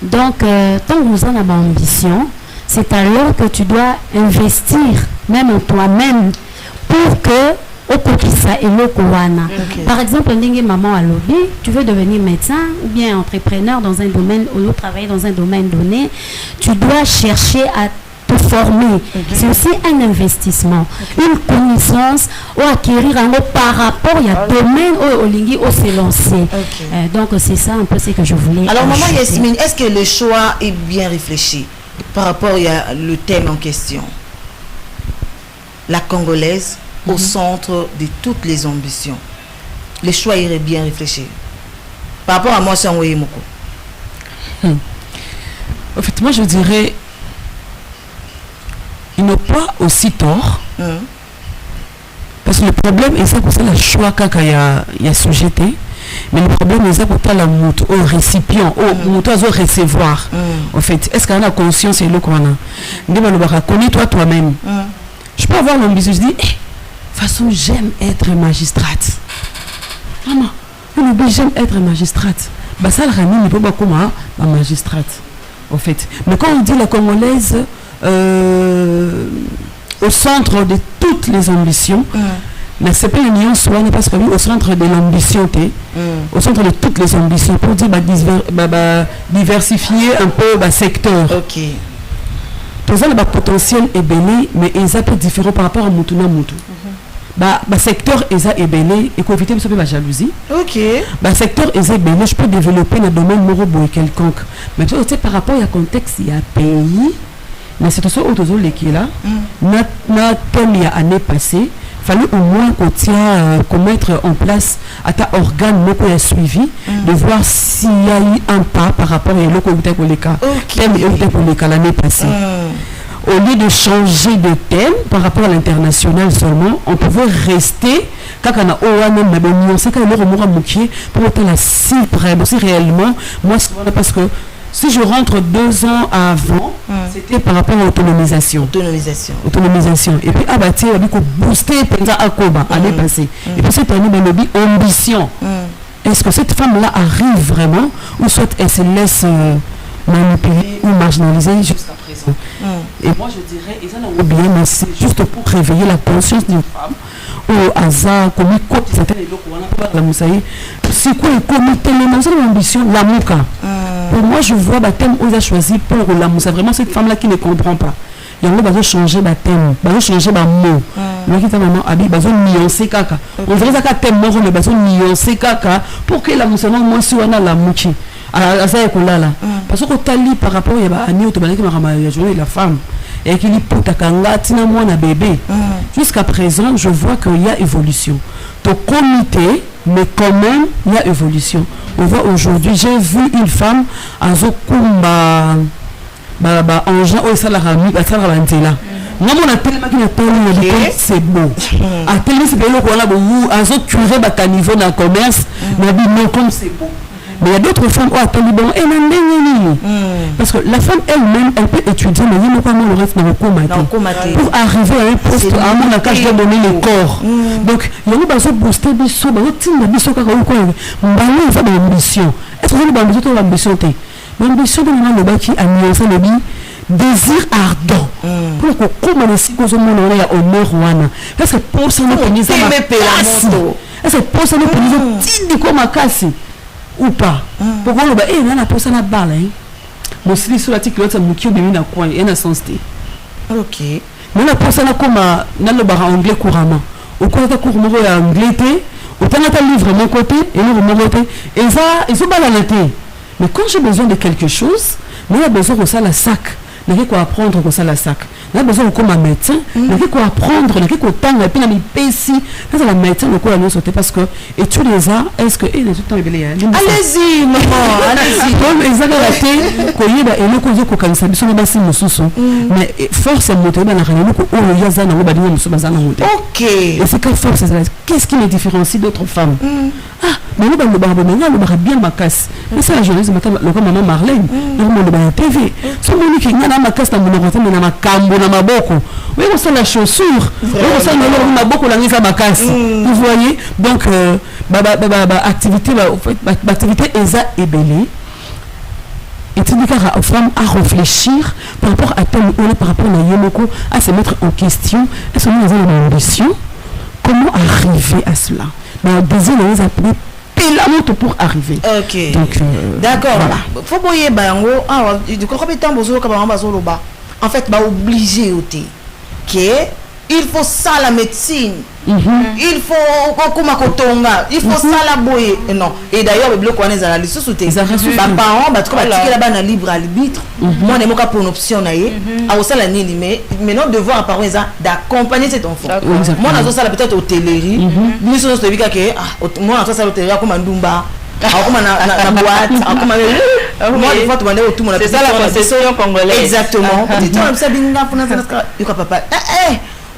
Donc, tant que vous en avez ambition, c'est alors que tu dois investir, même en toi-même, pour que par exemple, maman à lobby, tu veux devenir médecin ou bien entrepreneur dans un domaine ou travailler dans un domaine donné, tu dois chercher à te former. C'est aussi un investissement, une connaissance ou acquérir un mot par rapport à domaine où Olingi où se lancer. Donc c'est ça un peu ce que je voulais.
Alors maman Yasmine, est-ce que le choix est bien réfléchi par rapport à le thème en question? La Congolaise au centre de toutes les ambitions. Le choix irait bien réfléchi. Par rapport à moi, c'est un Moko.
En fait, moi je dirais, ils n'ont pas aussi tort. Parce que le problème, et ça, pour ça, le choix quand il y a sujeté, mais le problème, c'est ça, pour la moto, au récipient, au moto, à recevoir. En fait, est-ce qu'on a conscience et l'eau qu'on a? Connais-toi toi-même. Je peux avoir l'ambition, je dis, de toute façon, j'aime être magistrate. Maman, j'aime être magistrate. Bah, ça, le rami, il peut pas comme la magistrate. En fait. Mais quand on dit la Congolaise, au centre de toutes les ambitions, c'est pas une nuance, parce que au centre de l'ambition, au centre de toutes les ambitions, pour dire diversifier un peu le secteur.
Ok.
Tout ça, le potentiel est béni, mais il est un peu différent par rapport à Moutuna Moutou. Le secteur est béni, et pour éviter la jalousie.
Ok.
Le secteur est béni, je peux développer dans le domaine morobo quelconque. Mais tu sais, par rapport au contexte, il y a un pays. Mais c'est aussi autre chose qui est là. Comme il y a l'année passée, il fallait au moins qu'on mette en place à ta organe qui a suivi, de voir s'il y a eu un pas par rapport à l'année passée. Au lieu de changer de thème par rapport à l'international seulement, on pouvait rester quand on a pour être la cible aussi réellement. Moi, c'est parce que si je rentre 2 ans avant, c'était par rapport à l'autonomisation. Autonomisation. Et puis, il y a booster à Koba, l'année passée. Et puis, cette année, ambition. Est-ce que cette femme-là arrive vraiment, ou soit elle se laisse manipuler ou marginaliser jusqu'à présent? Et moi, je dirais, et ça n'a bien, mais c'est juste pour réveiller la conscience d'une femme. Au hasard, comme il compte, c'était la moussaï. C'est quoi le comité, l'ambition, la mouka? Pour moi, je vois le thème où ils ont choisi pour la moussa. Vraiment, cette femme-là qui ne comprend pas. Il y a changer le thème, il va changer le mot. Il y a maman Abi, il va nuancer caca. On dirait que le thème mort, mais il va nuancer caca pour que la moussa, moi, soit la mouki. Parce que tu par rapport à la femme et qu'il y bébé. Jusqu'à présent, je vois qu'il y a évolution. Ton comité, mais quand même, il y a évolution. On voit aujourd'hui, j'ai vu une femme à Zokumba, c'est beau. À tellement c'est beau qu'on a beaucoup, à Zokuré, à niveau dans le commerce, mais comme c'est beau. Mais il y a d'autres femmes qui attendent bon parce que la femme elle-même, elle peut étudier, mais il n'y a pas le reste dans le comité. Pour arriver à un poste, à mon cas, je dois donner le corps. Donc, il y a une base booster, il y a une ambition. Est-ce que vous avez une ambition? L'ambition de l'homme qui a nuancé le désir ardent. Pour que comme on est si qu'on a honneur wana. Parce que pour ça nous pénis à ma place. Est-ce que pour ça nous pénis à comme à casser ou pas? Pour qu'on le bat, il y a pour ça la balle. Mon style sur l'article l'autre mouki au début d'un coin et un sens té.
Ok.
Mais la pour ça là comme dans le bar anglais couramment. Au cours de cours moro à anglais té, au temps de livre mon côté et le mon côté. Et ça, ils sont balanés. Mais quand j'ai besoin de quelque chose, mais il y a besoin de ça la sac. Il y a quoi apprendre comme ça la sac. Il y a besoin comme un médecin. Il y a quoi apprendre. Il y a quoi temps. Et puis il y a des PC. C'est la médecin le quoi nous sauter parce que et tous les ans est-ce que il y a tout le temps
allez-y maman, allez-y.
Comme ils avaient raté qu'on y a et le qu'on dit qu'on s'habille sur le bassin de sous. Mais force à monter dans la réunion qu'on y a ça dans le badin de bazana monter. OK. Et c'est quelle force ça? Qu'est-ce qui me différencie d'autres femmes? Ah, mais nous dans le barbe mais le barbe bien ma casse. Mais c'est la journaliste le comme maman Marlène. Le monde de TV. Son monique na makasi na monoko na makambo na maboko. Oui, on sent la chaussure. On sent le maboko la mise à makasi. Vous voyez? Donc activité activité eza ebelé. Et tu dis aux femmes à réfléchir par rapport à tel ou par rapport à Yomoko, à se mettre en question. Est-ce qu'on a une ambition? Comment arriver à cela? Mais désir les appeler la moto pour arriver.
Ok.
Donc,
d'accord.
Voilà.
Faut boyer bango. Ah, du coup, combien de temps vous avez en fait, obligé au thé. Il faut ça la médecine. Il faut il faut ça la boyer. Non. Et d'ailleurs, le bloc on est à la liste sous tes parents, bah tu vas tirer là-bas dans libre arbitre. Moi, on est pas pour une option naïe. À ça la nini mais maintenant devoir à parents d'accompagner cet enfant. Moi, on a ça peut-être hôtellerie. Nous sommes sur le cas que moi, on a ça l'hôtellerie comme un dumba. Comme la boîte, comme moi, des fois, tu m'as tout mon c'est ça la concession congolaise. Exactement. Tu vois, ça binga pour notre papa.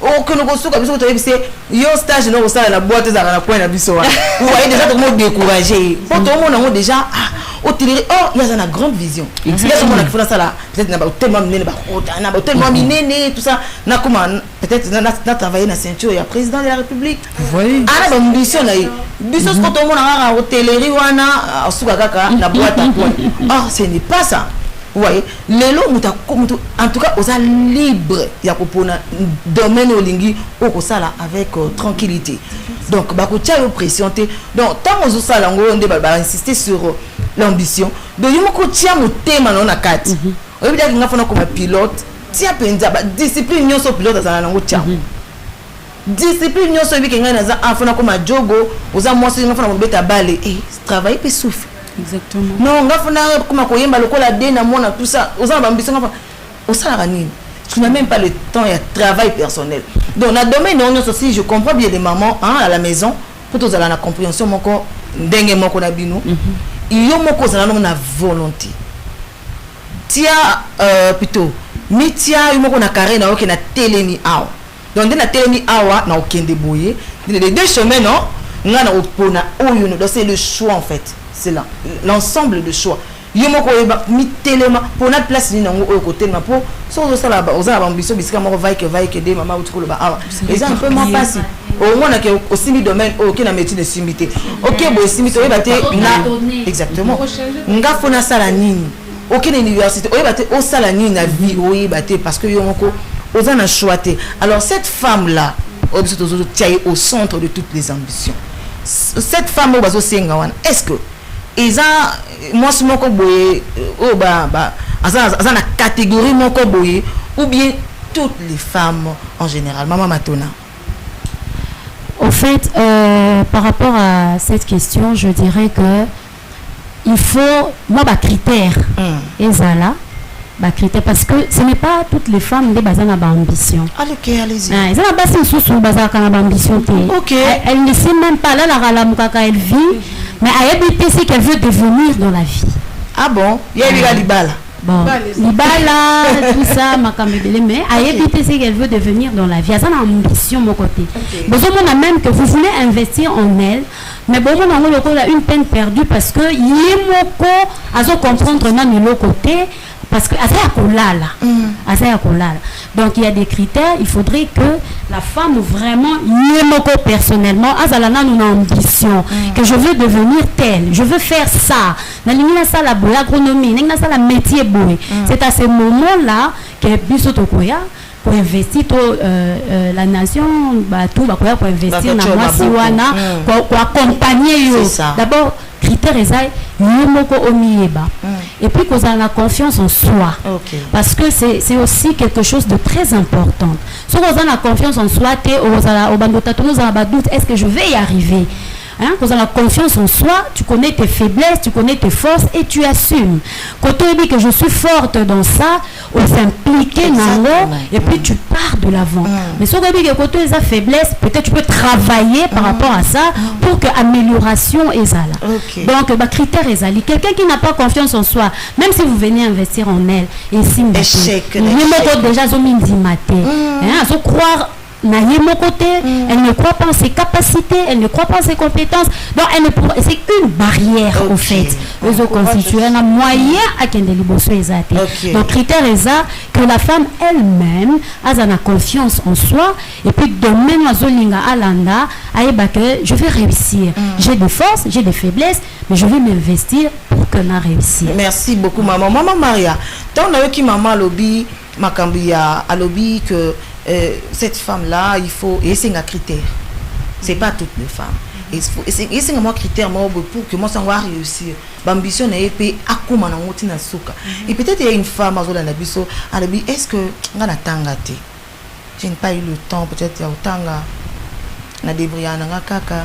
aucun gosso comme ça tu sais yo stage non ça la boîte ça na coin na biso vous voyez déjà tout le monde découragé pour tout le monde déjà hôtellerie il y a une grande vision il y a tout le monde qui fait ça là peut-être na tellement mené na tellement mené tout ça na comment peut-être na travailler na ceinture il y a président de la République
vous voyez
la ambition na biso tout le monde na hôtellerie wana suka kaka na boîte à coin ce n'est pas ça. Vous voyez, en tout cas, on est libre. Il y a un domaine au lingi avec tranquillité. Donc, il y a une pression. Donc, tant que on va insister sur l'ambition, donc il y a un thème dans la carte. On veut dire qu'il y a un pilote, il y a une discipline sur le pilote dans la langue. Discipline sur le pilote, il y a un jogo, il y a un travail et souffle.
Exactement.
Non, on a comme koyemba lokola dena mona tout ça. Aux ambitions on ça la nini. Tu n'as même pas le temps et le travail personnel. Donc dans le domaine on aussi je comprends bien les mamans à la maison pour tous la compréhension mon corps ndenge moko na bino. Il y a moko za na volonté. Tia plutôt mi tia moko na carré na ok na telemi awa. Donc na telemi awa na okende boye. Les deux chemins non, ngana opona oyo no c'est le choix en fait. C'est là l'ensemble de choix yomoko mi telema pour notre place ni nango au côté ma pour so ça là aux ambitions bisika moko vai que des maman ou le ba les gens peut m'en passer au moins que aussi mi domaine aucun métier de simité OK bo simité o baté na exactement nga fona sala nini aucune université o baté o sala nini na vie o baté parce que yomoko aux en a choisi. Alors cette femme là au centre de toutes les ambitions. Cette femme est-ce que ils ont moi c'est mon coboye la catégorie mon coboye ou bien toutes les femmes en général maman Matona.
Au fait par rapport à cette question je dirais que il faut moi critère et là critère parce que ce n'est pas toutes les femmes qui ont ambition.
Allez-y.
Elles ont ambition. Elle ne sait même pas là elle vit, mais elle habite ce qu'elle veut devenir dans la vie.
Ah bon? Il y a eu Libala.
Bon, Libala, tout ça, mais elle habite ce qu'elle veut devenir dans la vie. Elle a une ambition de mon côté. Besoin même que vous voulez investir en elle, mais bon, on a une peine perdue parce que il y a comprendre dans le côté. Parce que donc il y a des critères, il faudrait que la femme vraiment personnellement a une ambition que je veux devenir telle, je veux faire ça, l'agronomie, la métier c'est à ce moment-là que bisotokoya pour investir la nation tout pour investir dans moi siwana pour accompagner d'abord critères et puis qu'on a la confiance en soi parce que c'est aussi quelque chose de très important. Si on a la confiance en soi est-ce que je vais y arriver? Quand on a confiance en soi, tu connais tes faiblesses, tu connais tes forces et tu assumes. Quand on dit que je suis forte dans ça, on s'implique et puis tu pars de l'avant. Mais si on dit que quand tu as faiblesse, peut-être tu peux travailler par rapport à ça pour que l'amélioration est là. Donc, critère est là. Quelqu'un qui n'a pas confiance en soi, même si vous venez investir en elle, et si déjà croire mon côté, elle ne croit pas en ses capacités, elle ne croit pas en ses compétences. Donc, c'est une barrière au fait. Ils ont constitué un moyen à qu'elle ait donc, critère est ça que la femme elle-même a la confiance en soi et puis demain, je vais réussir. J'ai des forces, j'ai des faiblesses, mais je vais m'investir pour que je réussisse.
Merci beaucoup, maman. Maman Maria, tant on a eu qui maman lobby, Makambia, a lobby que cette femme-là, il faut essayer un critère. C'est pas toutes les femmes. Il faut essayer un critère pour que moi ça va réussir. L'ambition est épée à comment on a na souka. Et peut-être il y a une femme à la biso, à la bi est-ce que on a tangate? Je n'ai pas eu le temps peut-être ya utanga na débrouiller na kaka.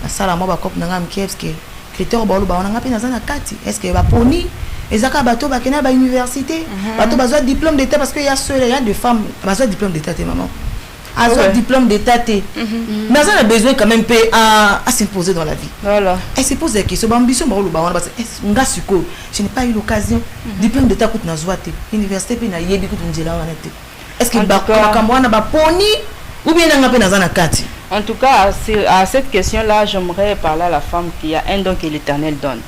Sala mo ba kop na ngam kievske. Critère ba lo ba on a ngapi na zana kati. Est-ce que ba poni ezaka bato ba kena ba université, bato bazwa diplôme d'état parce que il y a des femmes bazwa diplôme d'état maman. Azwa diplôme d'état té. Mais ça a besoin quand même à s'imposer dans la vie.
Voilà.
Elle se pose la question, ambition ba lo ba on parce je n'ai pas eu l'occasion. Diplôme d'état coûte na zwa té. Université pe na yebi coûte njela wana té. est-ce que bakamwana ba poni ou bien nanga pe nazana kati?
En tout cas, à cette question-là, j'aimerais parler à la femme qu'il y a un don que l'Éternel donne.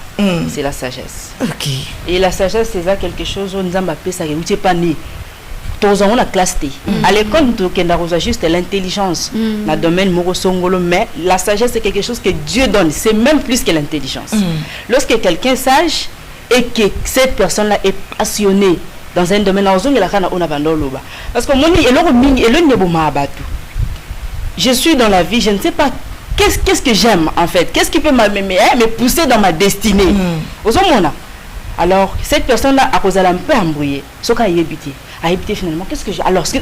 C'est la sagesse.
Ok.
Et la sagesse, c'est ça quelque chose où nous avons appelé ça, où tu n'es pas né. Tous on a classe T. À l'école, nous avons juste l'intelligence dans le domaine morosongolo, mais la sagesse, c'est quelque chose que Dieu donne. C'est même plus que l'intelligence. Lorsque quelqu'un est sage et que cette personne-là est passionnée dans un domaine, parce que je suis dans la vie, je ne sais pas qu'est-ce que j'aime en fait, qu'est-ce qui peut me pousser dans ma destinée. Alors, cette personne-là, à cause de un peu embrouillée, ce qu'elle a évité finalement, qu'est-ce que j'ai. Alors, tu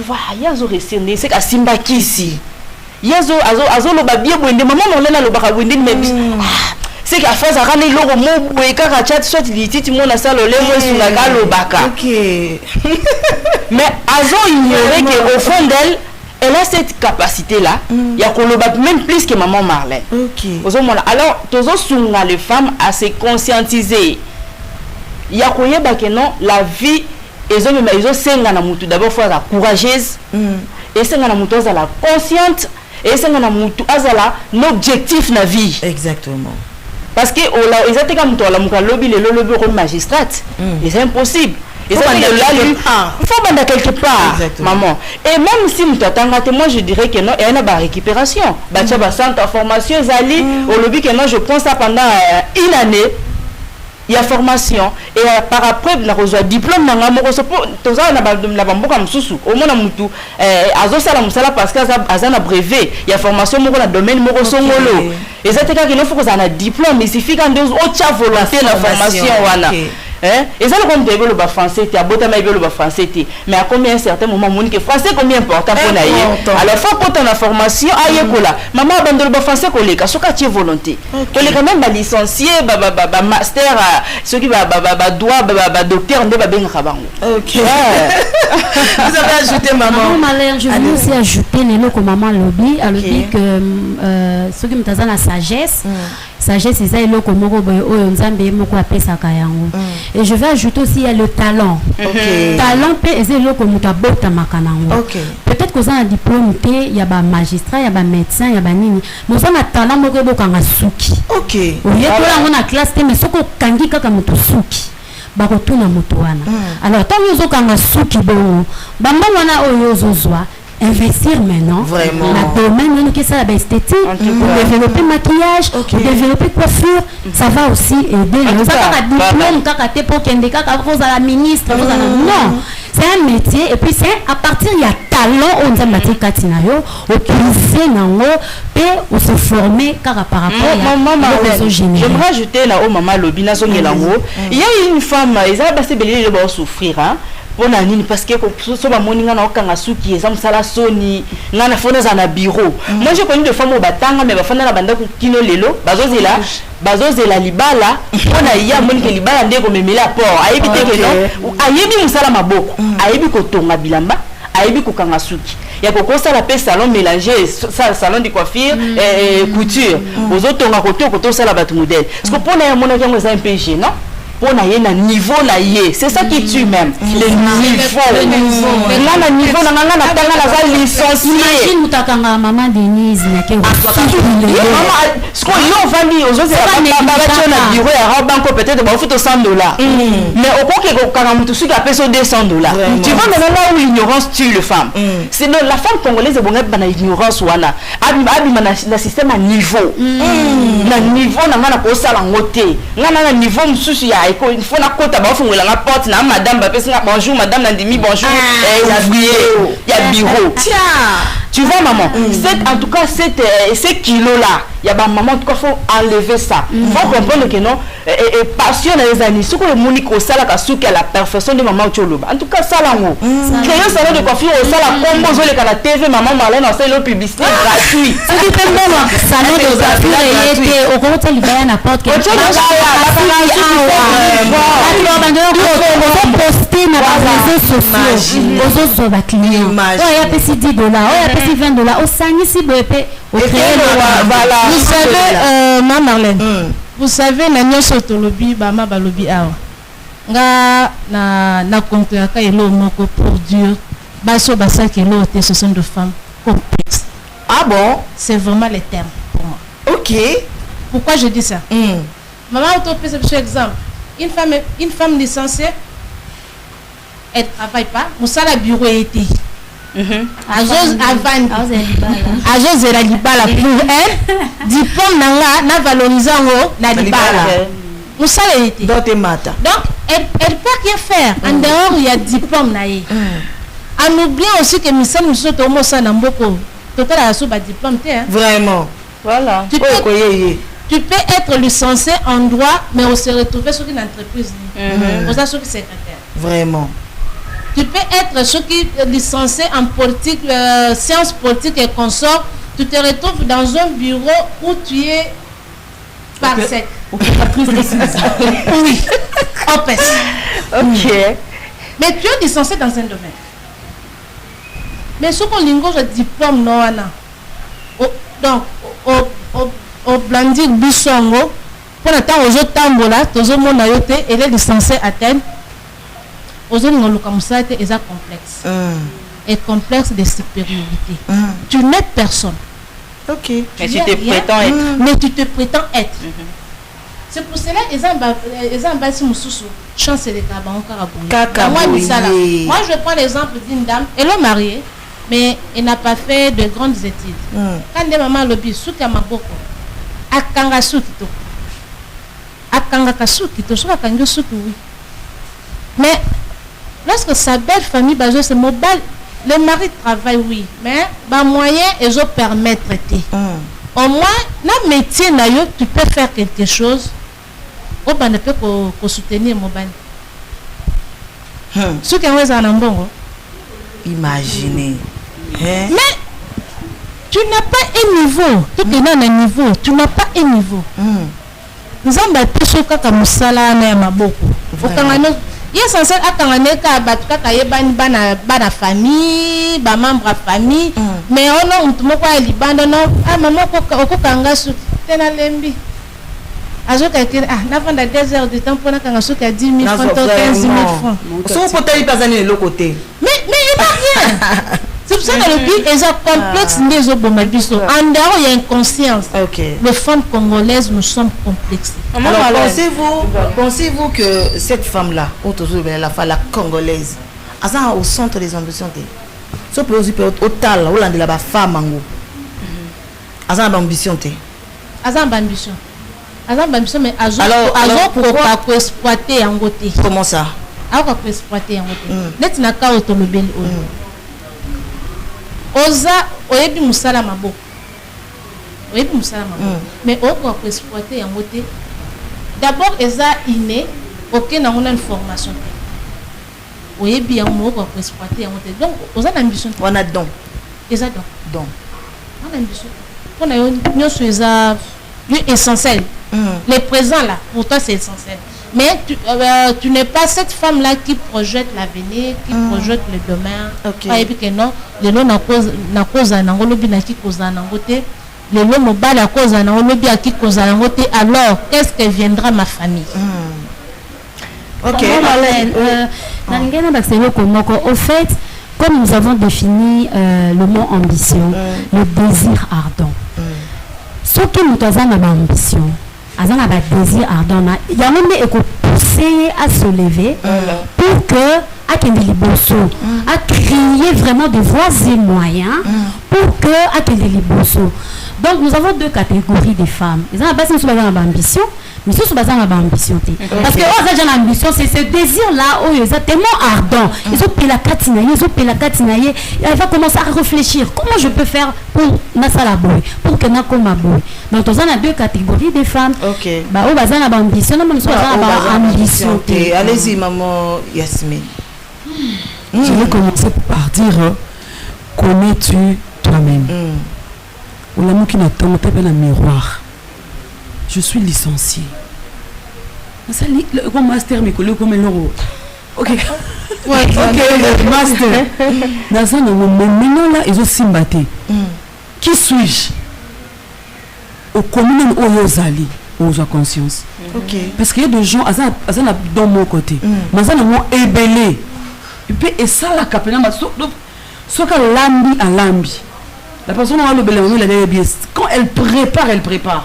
vois, il y a des c'est qu'à Simba qui ici. Il y a des maman, on est là, mais c'est qu'à force à ramener l'eau au mot, et quand tu soit il dit, tu m'as ça, le lèvre sur la gale au baka.
Ok.
Mais Azo ignorait qu'au fond d'elle, elle a cette capacité-là. Il y a même plus que maman Marlène.
Ok.
Alors, toujours les femmes à se conscientiser. Il y a que non, la vie, ils ont senga na mutu d'abord faut être courageuse. Et senga na mutu la consciente. Et senga na mutu azala l'objectif na vie.
Exactement.
Parce que ils étaient comme toi, la muka lobby le bureau magistrate. Et c'est impossible. Il faut banda quelque part, maman. Et même si nous t'attendons, moi je dirais que non, il y a une récupération. Bacha ba centre formation zali au lobby que non, je prends ça pendant une année. Il y a formation et par après na reçoit diplôme na ngamo ko sopo toza na bamboka msusu au mona mutu azo sala musala parce que azana brevet il y a formation moko na domaine moko songolo et ça te ka qu'il faut que ça na diplôme il suffit quand deux autre volonté na formation wana. Et ça, comme tu le français, tu as beau le français, mais à combien un certain moment, que français combien important pour naïe. Alors, il faut que tu aies la formation, maman abandonne le français, collègue, ce que tu as volonté. Collègue, même licencié, master, ceux qui doit, docteur, on va bien rabango. Ok.
Vous avez ajouté maman.
Je veux aussi ajouter les mots comme maman lobby, à lobby que ceux qui me disent la sagesse. Sagesse, c'est ça, et je vais ajouter aussi il y a le talent. Talent, peut-être que vous avez un diplôme, il y a un magistrat, il y a un médecin, il y a un nini. Mais vous avez un talent, vous avez un suki. Ok. Vous avez une classe, mais ce que vous avez un suki. Alors, tant que vous avez un suki, vous avez investir maintenant
vraiment
la domaine que ça la esthétique, développer maquillage, développer coiffure, ça va aussi aider. Ça va pas diplôme kakate pour qu'endeka vous à la ministre, vous non, c'est un métier et puis c'est à partir il y a talent on dit matière katinayo, au prouver nango et on se former par rapport à
j'aimerais ajouter là au maman lobina songelango. Il y a une femme, ils ont passé belé de souffrir hein. Parce que so ba moninga na okanga suki eza musala soni ngana fona za na bureau. Moi j'ai connu des femmes au batanga mais bafana na banda ku kino lelo bazozela libala ona ya monika libala ndeko memela port ayebi te que non ayebi musala maboko ayebi ko tonga bilamba ayebi ko kanga suki ya ko kosa la pe salon mélanger salon de coiffure et couture aux tonga koto sala batu modèle parce que pour na monaka ngo za un peu gênant. On a un niveau là, c'est ça qui tue même. Le niveau. Là, le niveau, on a licencié.
Imagine, tu as maman Denise, qui
ce qu'on va dire aux autres, c'est peut-être $100. Mais au point que quand on a $200. Tu vois maintenant là où l'ignorance tue les femmes. C'est la femme congolaise est l'ignorance. Le système à niveau. Le niveau, on a un salaire noté. On a un niveau, il faut la côte à la porte, madame, bonjour, madame, Nandimi, bonjour, il y a bureau. Tu vois, maman, en tout cas, ces kilos-là, il y a maman, en tout cas, il faut enlever ça. Il faut comprendre que non, et passion dans les années, ce que le Monique au salon à la perfection de maman Tcholoba. En tout cas, ça là, créer un salon de coiffure au salon à combo, la TV, maman Marlène, en salon publicité gratuit.
Salon de coiffure, il était au gros tel de la porte. Poster dans les réseaux sociaux aux autres clients. Il y a petit $10, il y a petit $20. Au Sani, si vous avez
vous savez, ma Marlène, vous savez, la nyonso tolobi, bama balobi awa. na conclure moko pour dire baso basa ce sont de femmes complexes.
Ah bon?
C'est vraiment les termes pour moi.
Ok.
Pourquoi je dis ça? Maman, on peut se exemple. Une femme licenciée, elle ne travaille pas. Moussala bureau été. Ajose la libala pour elle. Diplôme na valorisant na libala. Moussala été.
Donc
elle peut rien faire. En dehors il y a diplôme naïe. En oubliant aussi que nous sommes sur Tomo Sanamboko. Total à la diplôme.
Vraiment.
Voilà.
Tu peux être licencié en droit, mais on se retrouve sur une entreprise. On a sur le secrétaire.
Vraiment.
Tu peux être ceux qui licencié en politique, sciences politiques et consorts. Tu te retrouves dans un bureau où tu es par sec. Oui, OPES.
Ok.
Mais tu es licencié dans un domaine. Mais ce qu'on lingo de diplôme non. Donc, au blandir bisongo pour attendre aux autres tambola, tous les monde ayote, elle est licenciée à Athènes. Aux autres non comme était complexe. Et complexe de supériorité. Tu n'es personne.
Ok.
Mais tu te prétends être.
Mais tu te prétends être. C'est pour cela qu'ils ont bâti mon sous chance les Moi je prends l'exemple d'une dame, elle est mariée, mais elle n'a pas fait de grandes études. Quand des mamans lobby souka maboko, akanga soukito, akanga kasukito, souka kango souki oui. Mais lorsque sa belle famille basée c'est mobile, le mari travaille oui, mais bah moyen ils ont permettre de. Au moins dans métier nayo tu peux faire quelque chose. Au ban peut soutenir mobile. Ce qui est un bon.
Imaginez.
Mais tu n'as pas un niveau. Tu es dans un niveau. Tu n'as pas un niveau. Nous avons des choses comme Moussala na maboko. Il est censé être famille, membre de famille, mais on a un peu de maman n'avant 2 heures de temps pour qu'on a 10 000 francs, 15 000 francs.
Mais il n'a rien.
C'est pour ça que le pays est complexe. En dehors, il y a une conscience. Les femmes congolaises, nous sommes complexes.
Alors, pensez-vous que cette femme-là, la congolaise, est au centre des ambitions? Ce peut aussi au tal, au land de la femme, elle a ambition. Mais alors
pourquoi exploiter en côté?
Comment ça?
Alors exploiter en côté. Net na ka automobile oza oyebi musala maboko. Mais pourquoi exploiter en côté? D'abord eza inné, OK na une formation. Oyebi en moko exploiter en côté. Donc oza ambition.
On a don.
Eza don. On a ambition. On a une chose essentiel. Les présents là, pour toi c'est essentiel. Mais tu n'es pas cette femme-là qui projette l'avenir, qui projette le demain. Et puis que non, le nom n'a cause à n'angolobi n'a qui cause à n'angoté, le nom mobile à cause à n'angolobi à qui cause à n'angoté. Alors, qu'est-ce que viendra ma famille?
Ok. Au fait, comme nous avons défini le mot ambition, le désir ardent. Ce qui nous donne une ambition, un désir ardent, il y a même pousser à se lever pour que à créer vraiment des voies et moyens pour que à donc nous avons 2 catégories de femmes. Ils ont une ambition, mais ils ont ambition. Parce que ils ont ambition, c'est ce désir-là où ils sont tellement ardents. Ils ont payé la catinaille, elle va commencer à réfléchir. Comment je peux faire pour pour que na comme donc nous avons 2 catégories de femmes.
Ok.
Bah où ils ont ambition, nous avons ambition.
Allez-y maman Yasmine.
Je vais commencer par dire connais-tu toi-même? Ou l'amour qui n'attend pas un miroir. Je suis licenciée. Le grand master me colle comme l'euro. Ok. Le master. Maintenant là, ils ont simbaté. Qui suis-je? Au commune Oyozali. on a conscience.
Ok.
Parce qu'il y a des gens, ils sont dans mon côté. Mais ils sont ébellés. Et puis, et ça, la capella, soit qu'elle lambi à lambi. La personne a le bel, quand elle prépare.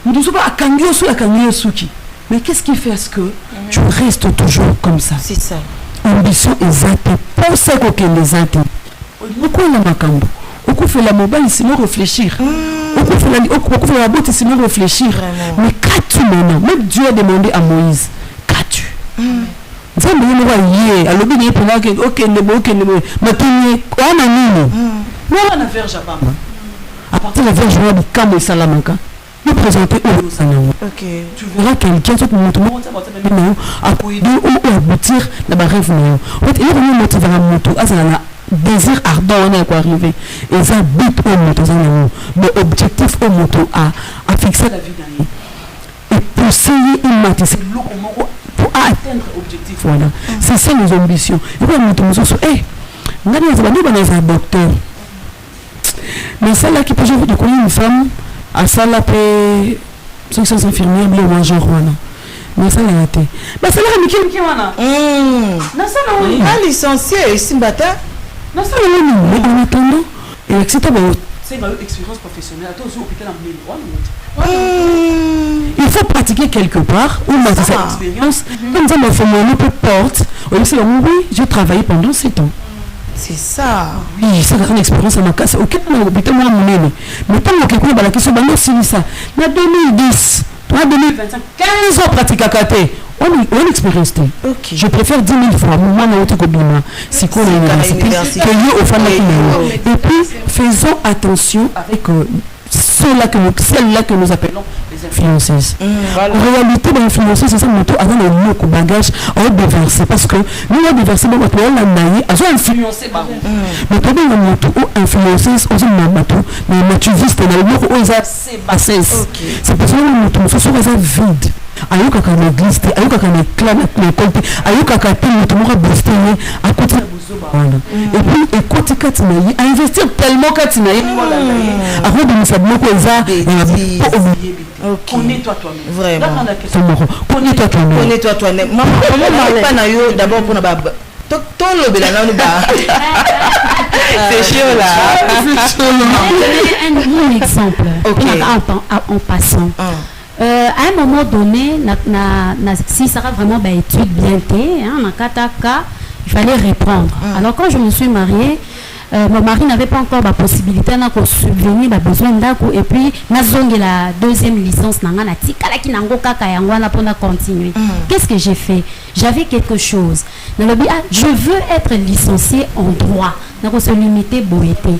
Nous ne sommes pas à Kangyo sous la Kangyo Suki. Mais qu'est-ce qui fait à ce que tu restes toujours comme ça?
C'est ça.
Ambition exacte. Pour ça qu'on les attend. Pourquoi on a ma cambo? On fait la mobile sinon réfléchir. On fait la beauté sinon réfléchir. Mais qu'as-tu maintenant? Même Dieu a demandé à Moïse. Qu'as-tu? Ça me dit alors bien il prend que OK mais tu on a mis. Moi on a faire Japon. À partir de la verge de Kambo Salamanca. Nous présenter au salon.
OK.
Tu verras quelqu'un qui monte à ou aboutir dans ma rêve. En fait, il y a une motivation à moto, à un désir ardent on est arrivé et ça but au moto mais objectif au moto à fixer la vie d'ailleurs. Et pousser une matin c'est pour atteindre l'objectif voilà. C'est ça nos ambitions. Et puis moto on est un docteur. Mais celle-là qui peut jouer de connaître une femme à ça là peut ceux qui sont infirmières bien manger voilà. Mais ça l'a été. Mais ça l'a mis qui wana. Non ça non.
Ah licencié ici bata.
Non ça non mais en attendant et c'est une expérience professionnelle à tous hôpital en 1000. Il faut pratiquer quelque part ou mettre cette expérience comme ça me fait mon porte. Oui, c'est oui, j'ai travaillé pendant 7 ans.
C'est ça.
Oui, ça c'est une expérience à ma casse. OK, on hôpital moi mon mais tant que quelqu'un la question balo c'est ça. Na 2010, en 2025, 15 ans pratique à côté. On expérience.
OK.
Je préfère 10 000 fois moi na autre cobina. Si qu'on a université que au fan et puis faisons attention avec celle-là que nous appelons les influenceuses. En réalité, les influenceuses, c'est ça, nous avons le mot au bagage, on va déverser. Parce que nous, on va déverser, on va influencer. Mais quand on a influenceuse, on a naturiste, on a le mot où ils ont c'est parce que nous sommes vide. Ayuka kana l'église, ayuka kana clan, les comptes, ayuka kana tout le monde boosté à côté de et puis écoute Katinaï, à investir tellement Katinaï, avant de nous faire beaucoup connais-toi toi-même.
Vraiment.
Connais-toi toi-même.
Connais-toi toi-même. Maman, pas na yo d'abord pour na ba. Ton le belana nous ba. C'est chaud là.
Un exemple. En passant. À un moment donné, si ça va vraiment étude bien il fallait reprendre. Alors quand je me suis mariée, mon mari n'avait pas encore la possibilité de subvenir aux besoins d'ako et puis la deuxième licence continuer. Qu'est-ce que j'ai fait? J'avais quelque chose. Je veux être licenciée en droit. Je se limiter boété.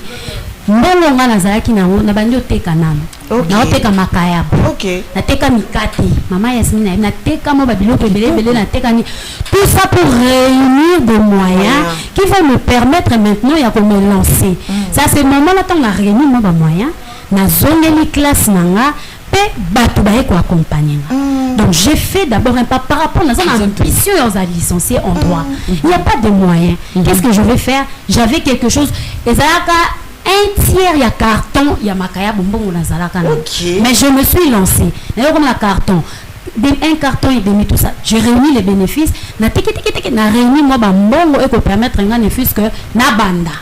Mbongo nga nazalaki na bandi oteka nano naoteka makayabo nateka mikate mama Yasmina nateka mo babiloko ebele nateka ni tout ça pour réunir des moyens qui vont me permettre maintenant ya ko me lancer. Ça c'est moment là on a réuni mo ba moyens na zongeli classe nanga pe bato ba ko accompagner. Donc j'ai fait d'abord un pas par rapport à une ambition aux licenciés en droit. Il n'y a pas de moyens. Qu'est-ce que je vais faire? J'avais quelque chose et ça un tiers il y a carton il y a makaya bonbon na zalaka mais je me suis lancée d'ailleurs comme la carton un carton et demi tout ça j'ai réuni les bénéfices na réuni moi bonbon et pour permettre un bénéfice que na banda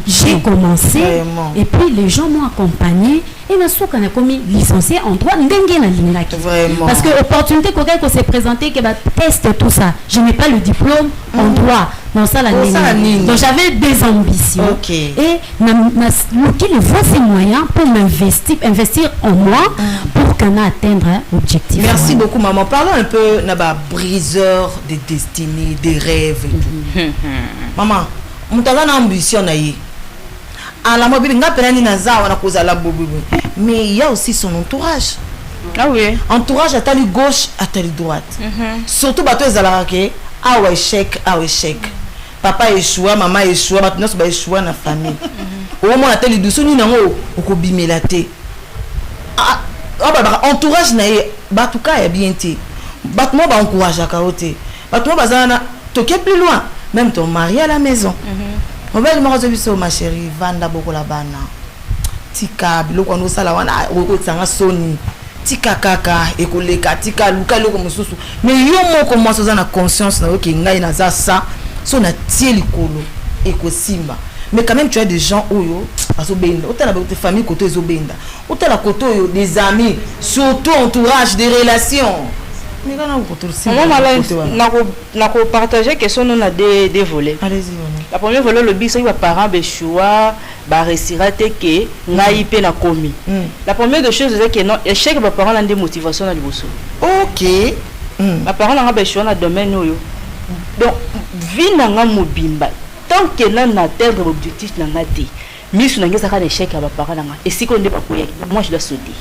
j'ai commencé et puis les gens m'ont accompagné et na souka na commis licencié en droit ndenge na lingaki parce que opportunité qu'on s'est présenté que teste tout ça je n'ai pas le diplôme en droit dans ça la ligne. Donc j'avais des ambitions et le voici ces moyens pour investir en moi pour qu'on atteindre l'objectif.
Merci beaucoup maman. Parlons un peu naba briseur des destinées, des rêves et tout. Maman, on t'a une ambition naïe. À la mobile nga penani na za wana kozala bobu. Mais il y a aussi son entourage.
Ah oui.
Entourage à tali gauche, à tali droite. Surtout bato ezala ke ah ouais chèque. Papa échoua, maman échoua, maintenant c'est échoua na famille. Au moins ateli douce ni nango okobimela te. Entourage na ye batuka ya bien te. Batmo ba encourage ka ote. Batmo bazana toke plus loin, même ton mari à la maison. On va le mariage biso ma chérie, vanda boko la bana. Tika biloko no sala wana oko tsanga soni. tika kaka ekoleka tika luka loko mususu mais yo moko commence à na conscience na que ngai na za ça so na tie likolo ekosimba mais quand même tu as des gens oyo azobenda otala ba famille côté ezobenda otala côté oyo des amis surtout entourage des relations mais quand on côté aussi
na ko partager question on a des volets.
Allez-y.
La première volet le bis c'est que parents be choix ba resira te que ngai pe na komi. La première des choses c'est que non échec ba parents na des motivations na liboso.
OK.
Ba parents na ba choix na domaine oyo. Donc vie na nga mobimba tant que là na atteindre l'objectif na nga te. Misu na ngeza ka échec ba parents na nga et si qu'on ne pas koya moi je dois sauter.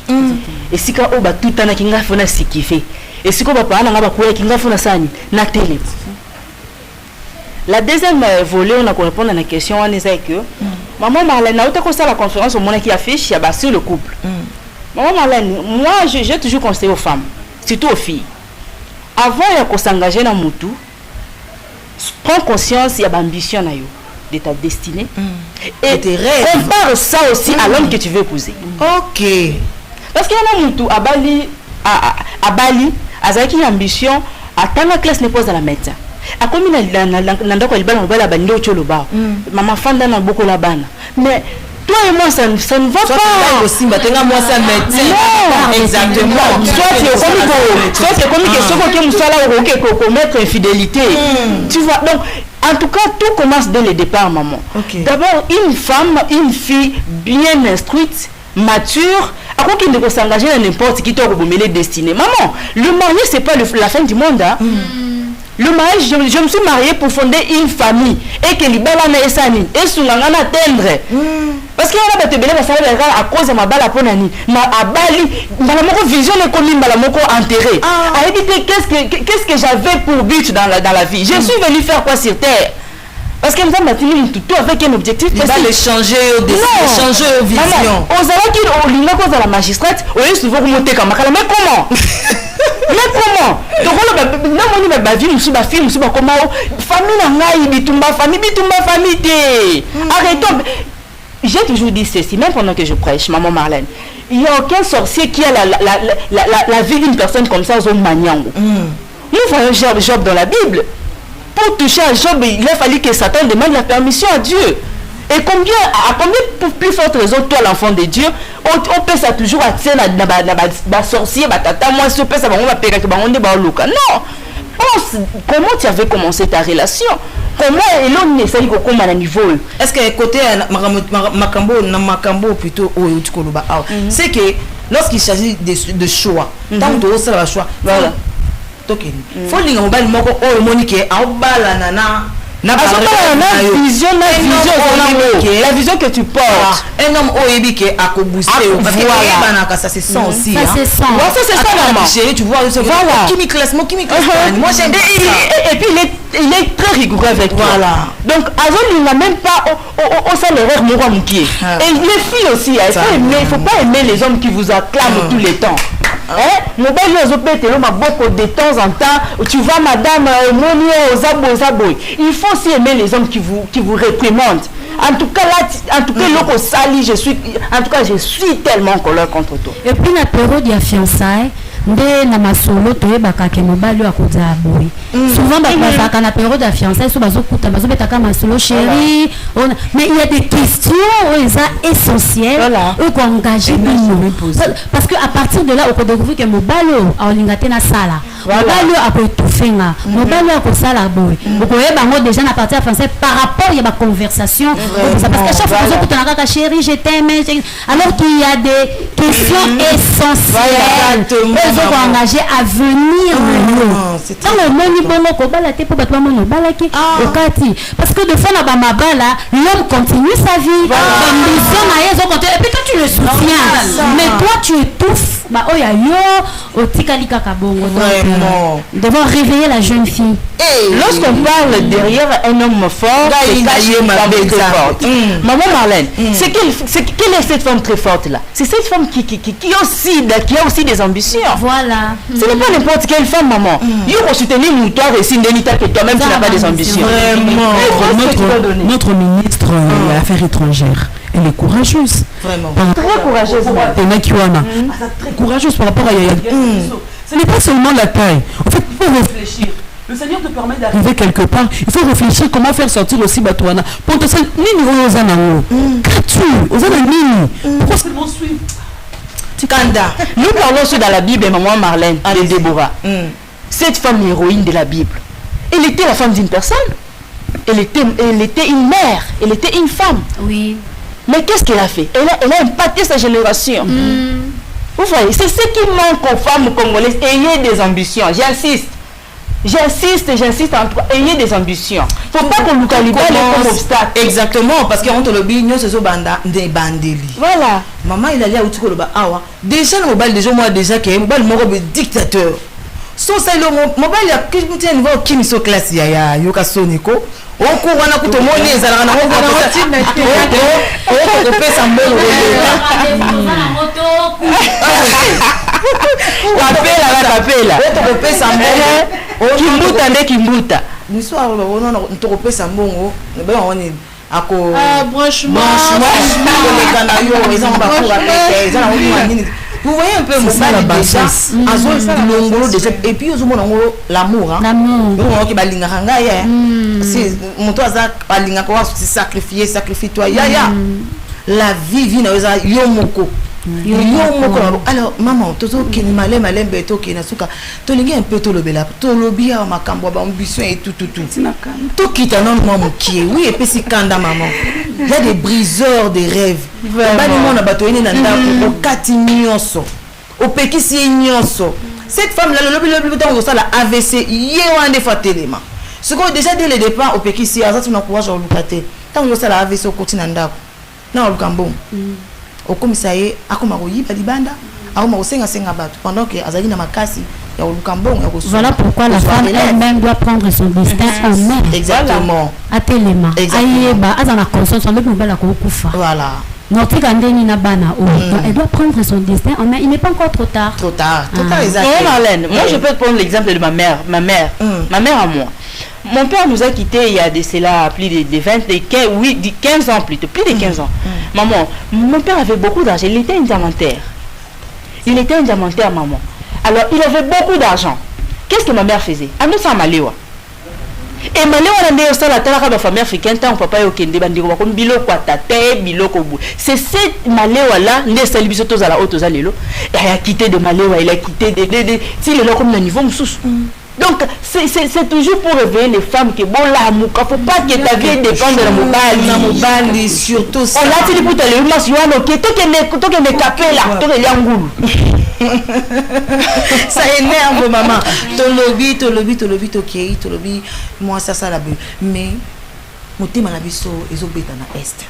Et si ka o ba tout ana kinga fona sikife. Et si ko ba parents na nga ba koya kinga fona sani na télé. La deuxième volet, on a répondre à la question, on est que maman Marlène, on a la conférence au monde qui affiche sur le couple. Maman Marlène, moi j'ai toujours conseillé aux femmes, surtout aux filles, avant de s'engager dans le tout, prends conscience il y a l'ambition de ta destinée et compare ça aussi à l'homme que tu veux épouser.
OK.
Parce qu'il y a un tout à Bali, avec une ambition, à tant la classe n'est pas à la médecin. A comme na ndako libala mbala bandi ocholo ba mama fanda na boko la bana mais toi et moi ça ne va pas
aussi batenga moi ça médecin exactement
soit c'est comme que ce que musala au commettre infidélité tu vois donc en tout cas tout commence dès le départ maman. D'abord une fille bien instruite mature à quoi qu'il ne s'engager dans n'importe qui toi les destinées maman le mariage c'est pas la fin du monde hein? Le mariage, je me suis mariée pour fonder une famille et que les balles et sani et sous la atteindre parce qu'il y a des belles à cause de ma balle à ponani na abali dans la vision de commune dans la moko enterré a dit qu'est-ce que j'avais pour but dans la vie je suis venu faire quoi sur terre parce que nous avons tout avec un objectif
il va le changer vision
on savait qu'il a cause de la magistrate on est souvent remonté comme mais comment mais comment donc on a vie musu ba fille musu ba comment famille na ngai bitumba famille te arrêtons j'ai toujours dit ceci même pendant que je prêche maman Marlène il n'y a aucun sorcier qui a la vie d'une personne comme ça aux maniango nous voyons Job dans la Bible pour toucher à Job il a fallu que Satan demande la permission à Dieu. Et à combien plus forte raison toi l'enfant de Dieu on peut ça toujours attirer la sorcier batata moi si on peut ça on va payer que on est baluka non pense comment tu avais commencé ta relation comment et l'on essaye de comment à niveau
est-ce que côté makambo plutôt au tukoloba c'est que lorsqu'il s'agit de choix tant que ça va choix voilà donc faut dire on va le moko o monique en bala nana
la vision que tu portes
un homme oebike a ko booster parce que ça se sent aussi
ça se sent
chérie tu vois chimique classement moi j'aime
et puis il est très rigoureux avec toi donc avant il n'a même pas on sait l'erreur mon et les filles aussi il faut pas aimer les hommes qui vous acclament tous les temps de temps en temps tu vois madame il faut aussi aimer les hommes qui vous réprimandent en tout cas loco sali je suis tellement en colère contre toi
et puis la période de fiançailles nde na masolo toyebaka ke mobali akoza boy souvent bazaka na période de fiançailles so bazokuta bazobetaka masolo chérie mais il y a des questions essentielles ou engager parce que à partir de là on peut découvrir que mobali alinga te na sala mobali akoetufenga mobali akosala boy okoyeba ngo déjà na partie de fiançailles par rapport il y a ba conversation parce que chaque fois bazokuta na kaka chérie je t'aime alors qu'il y a des questions essentielles engagé à venir parce que de fois l'homme continue sa vie et puis toi tu le soutiens mais toi tu étouffes devant réveiller la jeune fille
lorsqu'on parle derrière un homme fort maman Marlène quelle est cette femme très forte là c'est cette femme qui a aussi des ambitions
voilà
ce n'est pas n'importe quelle femme maman il faut soutenir toi et Denita que toi même tu n'as pas des ambitions
notre ministre des Affaires étrangères elle est courageuse.
Vraiment.
Très courageuse.
Très courageuse par rapport à Yaya. Ce n'est pas seulement la taille. En fait, il faut réfléchir. Le Seigneur te permet d'arriver quelque part. Il faut réfléchir comment faire sortir aussi Batouana. Potentiel, nini ozana Katu, ozana nini. Pourquoi seulement suivre
Kanda.
Nous parlons aussi dans la Bible, maman Marlène, de Déborah. Cette femme héroïne de la Bible, elle était la femme d'une personne. Elle était une mère, elle était une femme.
Oui.
Mais qu'est-ce qu'elle a fait? Elle a impacté sa génération. Vous voyez, c'est ce qui manque aux femmes congolaises. Ayez des ambitions, j'insiste. J'insiste en tout cas, ayez des ambitions. Faut pas qu'on nous calibre comme obstacle.
Exactement, parce qu'on te le dit, nous sommes des bandeli.
Voilà.
Maman, il allait à Outiko le Awa. Déjà, le mobile, déjà, moi, déjà, qui est mobile, mon dictateur. So, c'est le mobile, il y a un niveau qui est sur classe, il y a Yoka Soniko. Au cours, on a coupé mon nez, ça a
Kimbuta Kimbuta.
L'histoire, on a tropé sa bongo. On est à quoi?
Branchement.
Vous voyez un peu la bassesse. Et puis, l'amour.
L'amour.
Sacrifie-toi. La vie vient yomoko. Alors maman tozo ki malem beto ki na suka to lingi un peu to lobela to lobia makambo ba ambition et tout to kita non moi mokie oui et puis si kanda maman il y a des briseurs de rêves ba ni mona bato ene na ndako okati nyonso opekisi nyonso cette femme là le lobi dans ça la AVC ye wande fa telema ce qu'on déjà dès le départ opekisi azatu na courage au lukate tant ça la AVC au continent ndako na lukambo au commissaire akoma koyiba libanda akoma kosenga bato pendant que azali na makasi ya olukambongo ya kosu.
Voilà pourquoi la femme elle-même doit prendre son destin en main.
Exactement.
Atelema ayeba azana conscience on peut la kokufa.
Voilà.
Notre Gandeni na bana elle doit prendre son destin en main. Il n'est pas encore trop tard.
Trop tard.
Et Marlène, moi je peux te prendre l'exemple de ma mère à moi. Mon père nous a quittés il y a de cela plus de 15 ans plutôt, plus de 15 ans. Maman, mon père avait beaucoup d'argent, il était un diamantaire. Maman. Alors, il avait beaucoup d'argent. Qu'est-ce que ma mère faisait? Elle nous s'en malewa. Et malewa on a ça la terre de la famille africaine tant papa yo kende bandiko comme biloko atate biloko bu. C'est cette malewa là, ne sali biso toza la auto za lelo. Elle a quitté de malewa, il a quitté de si le comme le niveau msous. Donc, c'est toujours pour réveiller les femmes que bon là, il ne faut pas que ta vie dépende de la mobile.
Surtout ça.
On a dit pour te le mas, toi qui capé là, toi qui
ça énerve maman. Tolobi, moi ça la bu. Mais, motema na biso ezobeta na est.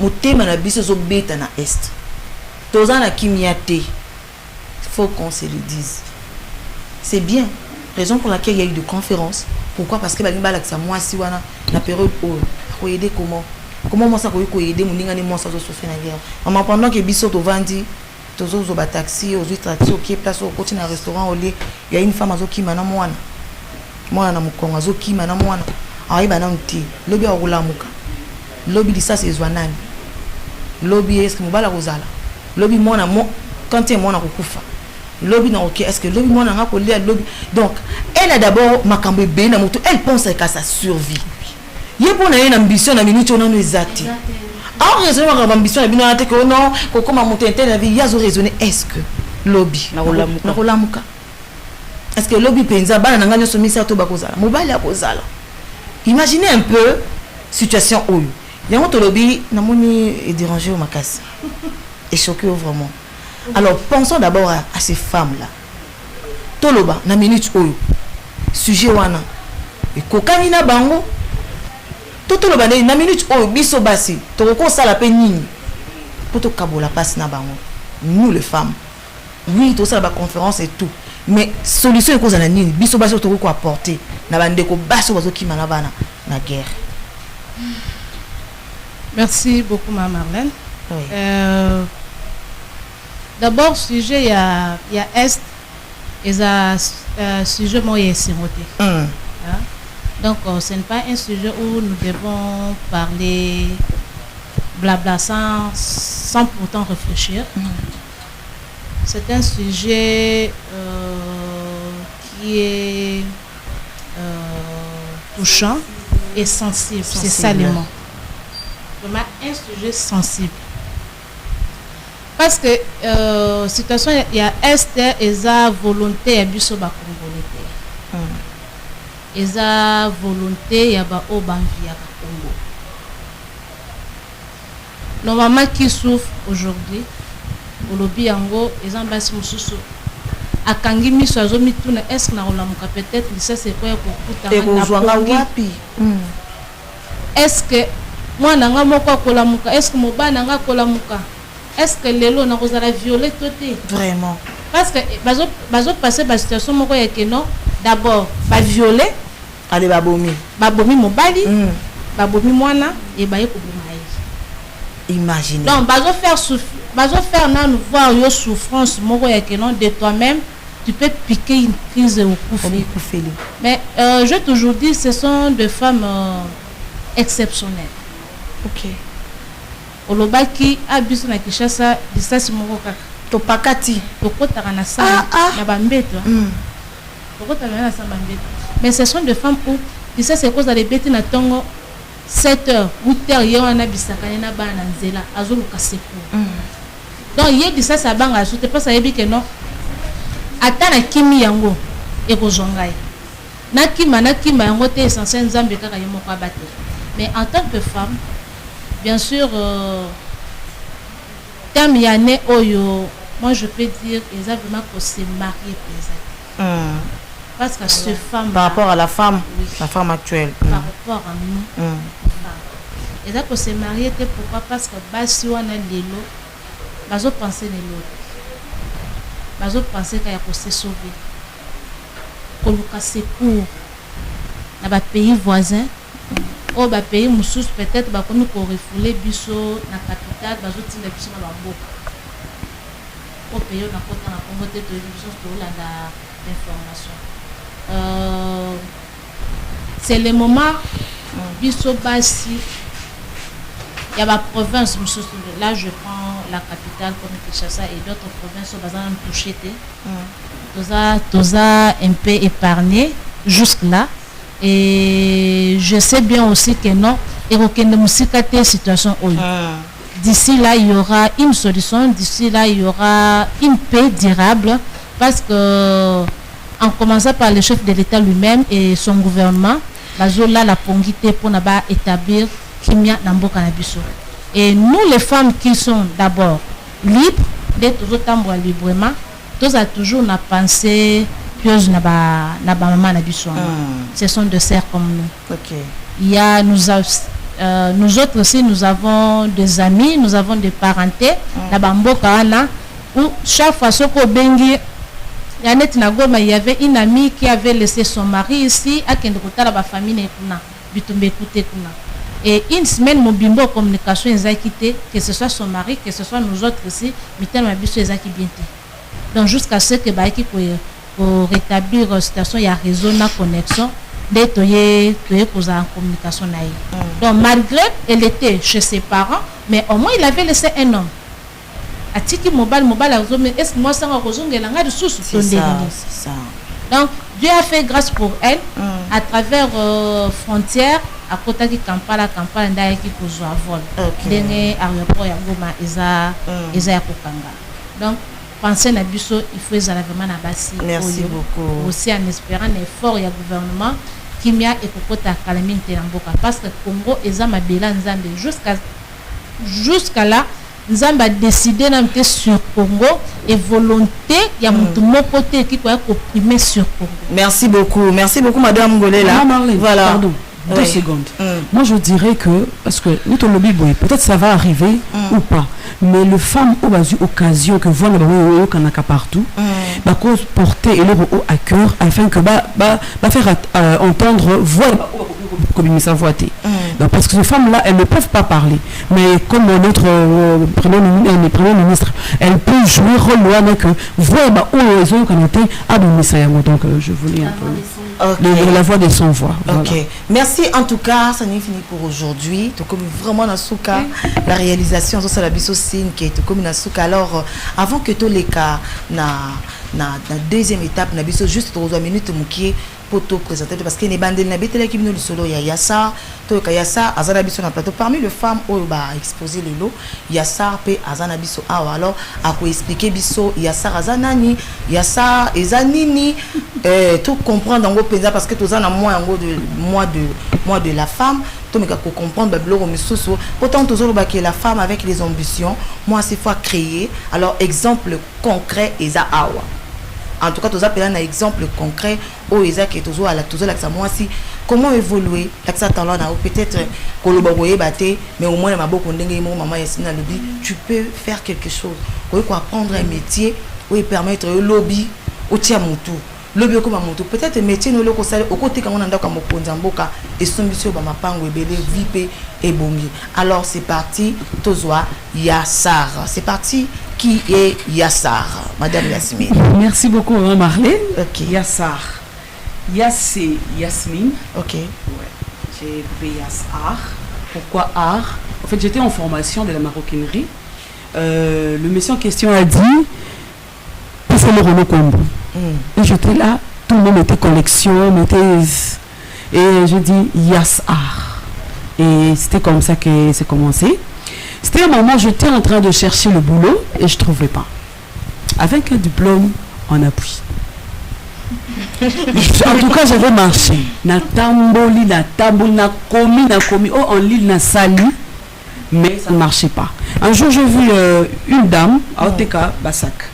Motema na biso ezobeta na est. Tozana kimiate. Faut qu'on se le dise. C'est bien. Raison pour laquelle il y a eu de conférences. Pourquoi? Parce que moi si wana la période où faut aider comment moi ça peut aider mon ninga ni moi ça se fait na guerre. Maman pendant que biso to vandi tozo zo ba taxi aux taxi qui place au côté na restaurant au lit, il y a une femme azo kima na mwana. Mwana na mukongo azo kima na mwana. Ayi bana mti. Lobi akula muka. Lobi di ça c'est zwanani. Lobi est-ce que mobala kozala. Lobi mwana mo quand tu mwana kokufa. Lobby non ok est-ce que lobby moi n'a pas lobby donc elle a d'abord makambo be na moto elle pense qu'à sa survie yebo na une ambition na minute on a exact en raison de ambition na bino ate que non comme moto interne la vie yazo raisonner est-ce que lobby na rolamuka est-ce que lobby penza bana na nganya somisa to bakozala mobali akozala imaginez un peu situation oyo yango to lobby na moni est dérangé au makasi et choqué vraiment. Alors pensons d'abord à ces femmes-là. Toloba, na minute oyo. Sujet wana. Et kokani na bango. Toloba na minute oyo biso basi. Toko sala pe nini. Poto kabola passe na bango. Nous les femmes. Oui, tout ça la conférence et tout. Mais solution cause na nini. Biso basi toko ko apporter. Na bandeko baso bazo kima na bana na guerre.
Merci beaucoup ma Marlène.
Oui.
D'abord, sujet, il y a Est, et ça, sujet, moi, il est Donc, ce n'est pas un sujet où nous devons parler blabla sans pourtant réfléchir. C'est un sujet qui est touchant et sensible. C'est ça le mot. Vraiment un sujet sensible. Parce que situation il y a Esther et sa volonté à biso ba congolais. Et sa volonté ya ba obanvi ya Congo. Normalement qui souffre aujourd'hui au lobby yango les ambassades mususu akangi miso azomituna est-ce que na olamuka peut-être ça c'est quoi pour wapi est-ce que moi nanga moko akolamuka est-ce que mobana nanga akolamuka est-ce que lelo na kozala violer toté
vraiment
parce que bazo passer ba situation moko ya que non d'abord ba violer
allez
babomi mobali babomi mwana et baye ko boma
imaginez
donc bazo faire nan voir yo souffrance moko ya que non de toi-même tu peux piquer une crise au coup. Mais je toujours dit ce sont des femmes exceptionnelles.
OK.
Olobaki abiso na Kishasa disasi moko kaka.
Topakati.
Tokotaka na sala na bambeto. Tokotaka na sala bambeto. Mais ce sont des femmes où ça c'est cause de bêtes na tongo 7h 8h yona bisaka na bana nzela azoluka secours. Donc yedi ça banga soute pas ça yebi que non. Ata na kimi yango ekozongai. Na kima yango te essentiel nzambe kaka yemo kwa bato. Mais en tant que femme, bien sûr, terme yane oyo, moi je peux dire exactement que c'est marié présent. Parce que ce femme
par rapport à la femme,
oui,
la femme actuelle.
Par rapport à nous, et ça que c'est marié, pourquoi? Parce que basi wana lelo, bazo penser lelo, bazo penser qu'il y a pour se sauver, koluka secours na ba pays voisins. Oh ba pays mususu peut-être ba komi ko refouler biso na capitale bazo tinda biso na mboka. O pays na kota na Congo te to biso to la d'information. C'est le moment biso basi il y a ma province mususu là je prends la capitale comme Kinshasa et d'autres provinces bazan touché te. Toza un peu épargné jusque là. Et je sais bien aussi que non, et aucune situation. D'ici là, il y aura une solution, d'ici là, il y aura une paix durable, parce que, en commençant par le chef de l'État lui-même et son gouvernement, là, la pongité pour établir Kimia Nambo Kanabiso. Et nous, les femmes qui sont d'abord libres, d'être autant librement, tous a toujours na pensée. Ce sont des sœurs comme nous.
Okay.
Il y a, nous autres aussi, nous avons des amis, nous avons des parentés. Où chaque fois que il y avait une amie qui avait laissé son mari ici à la famille. Et une semaine, mon bimbo communication est quitté, que ce soit son mari, que ce soit nous autres ici, donc jusqu'à ce que pour rétablir la situation, il y a réseau de connexion d'être en communication. Donc malgré elle était chez ses parents, mais au moins il avait laissé un homme. Atiki mobile est-ce que moi ça c'est ça. Donc Dieu a fait grâce pour elle à travers frontières à côté de Kampala ndaye qui cause vol. Dernier aéroport ya Goma eza kokanga. Donc penser na biso il faut vraiment na basi.
Merci beaucoup.
Aussi en espérant l'effort du gouvernement qui m'a et kokota kalami ntelamboka parce que Congo eza mabela nzambe jusqu'à là nzambe a décidé d'amener sur Congo et volonté il y a mon côté qui peut opprimer sur Congo.
Merci beaucoup madame Ngolela.
Voilà. Pardon. 2 secondes. Moi je dirais que parce que nous ton lobby boy peut-être ça va arriver ou pas, mais le femme au basu occasion que voilà au kanaka partout va porter et le à cœur afin que va faire entendre voix comme ça voité. Donc parce que ces femmes là elles ne peuvent pas parler, mais comme notre premier ministre elle peut jouer rôle là que voix au ils ont connecté à donc je voulais un peu la voix de son voix. Voilà.
Ok, merci en tout cas, ça n'est fini pour aujourd'hui. Tu comme vraiment dans Souka, la réalisation de la bisosine qui est comme dans Souka. Alors, avant que tous les cas, na deuxième étape, na biso juste 3 minutes moukier pour te présenter parce que les bandes na bête l'équipe nous le solo il y a ça, to kayasa azana biso na plateau parmi les femmes où ba exposer le lot, il y a ça pe azana biso alors à quoi expliquer biso il y a ça azanani, il y a ça ezanini tout comprendre en gros parce que tous en moins en gros de moi de la femme tout mais qu'on comprendre ba bloro misusu autant toujours ba que la femme avec les ambitions moi c'est fois créer alors exemple concret eza awa. En tout cas, tu as un exemple concret où Isaac est toujours à la moi si comment évoluer peut-être mais au moins tu peux faire quelque chose apprendre un métier où permettre au lobby au tiamutu lobby comme moto peut-être métier nous le au côté quand on a comme mboka et son monsieur ba mapango ebele vipe et bongi. Alors c'est parti Tozwa Yassar. C'est parti. Qui est Yassar, Madame Yasmine?
Merci beaucoup, Marlène.
Ok.
Yassar. C'est Yasmine.
Ok.
Ouais. J'ai coupé Yassar. Pourquoi art? En fait, j'étais en formation de la maroquinerie. Le monsieur en question a dit c'est le Renault Combo. Et j'étais là, tout le monde était collection, et je dis Yassar. Et c'était comme ça que c'est commencé. C'était un moment où j'étais en train de chercher le boulot et je ne trouvais pas. Avec un diplôme en appui. En tout cas, j'avais marché. Na tamboli, na komi, oh, en l'île, na sali. Mais ça ne marchait pas. Un jour, j'ai vu une dame, à Oteka Basak.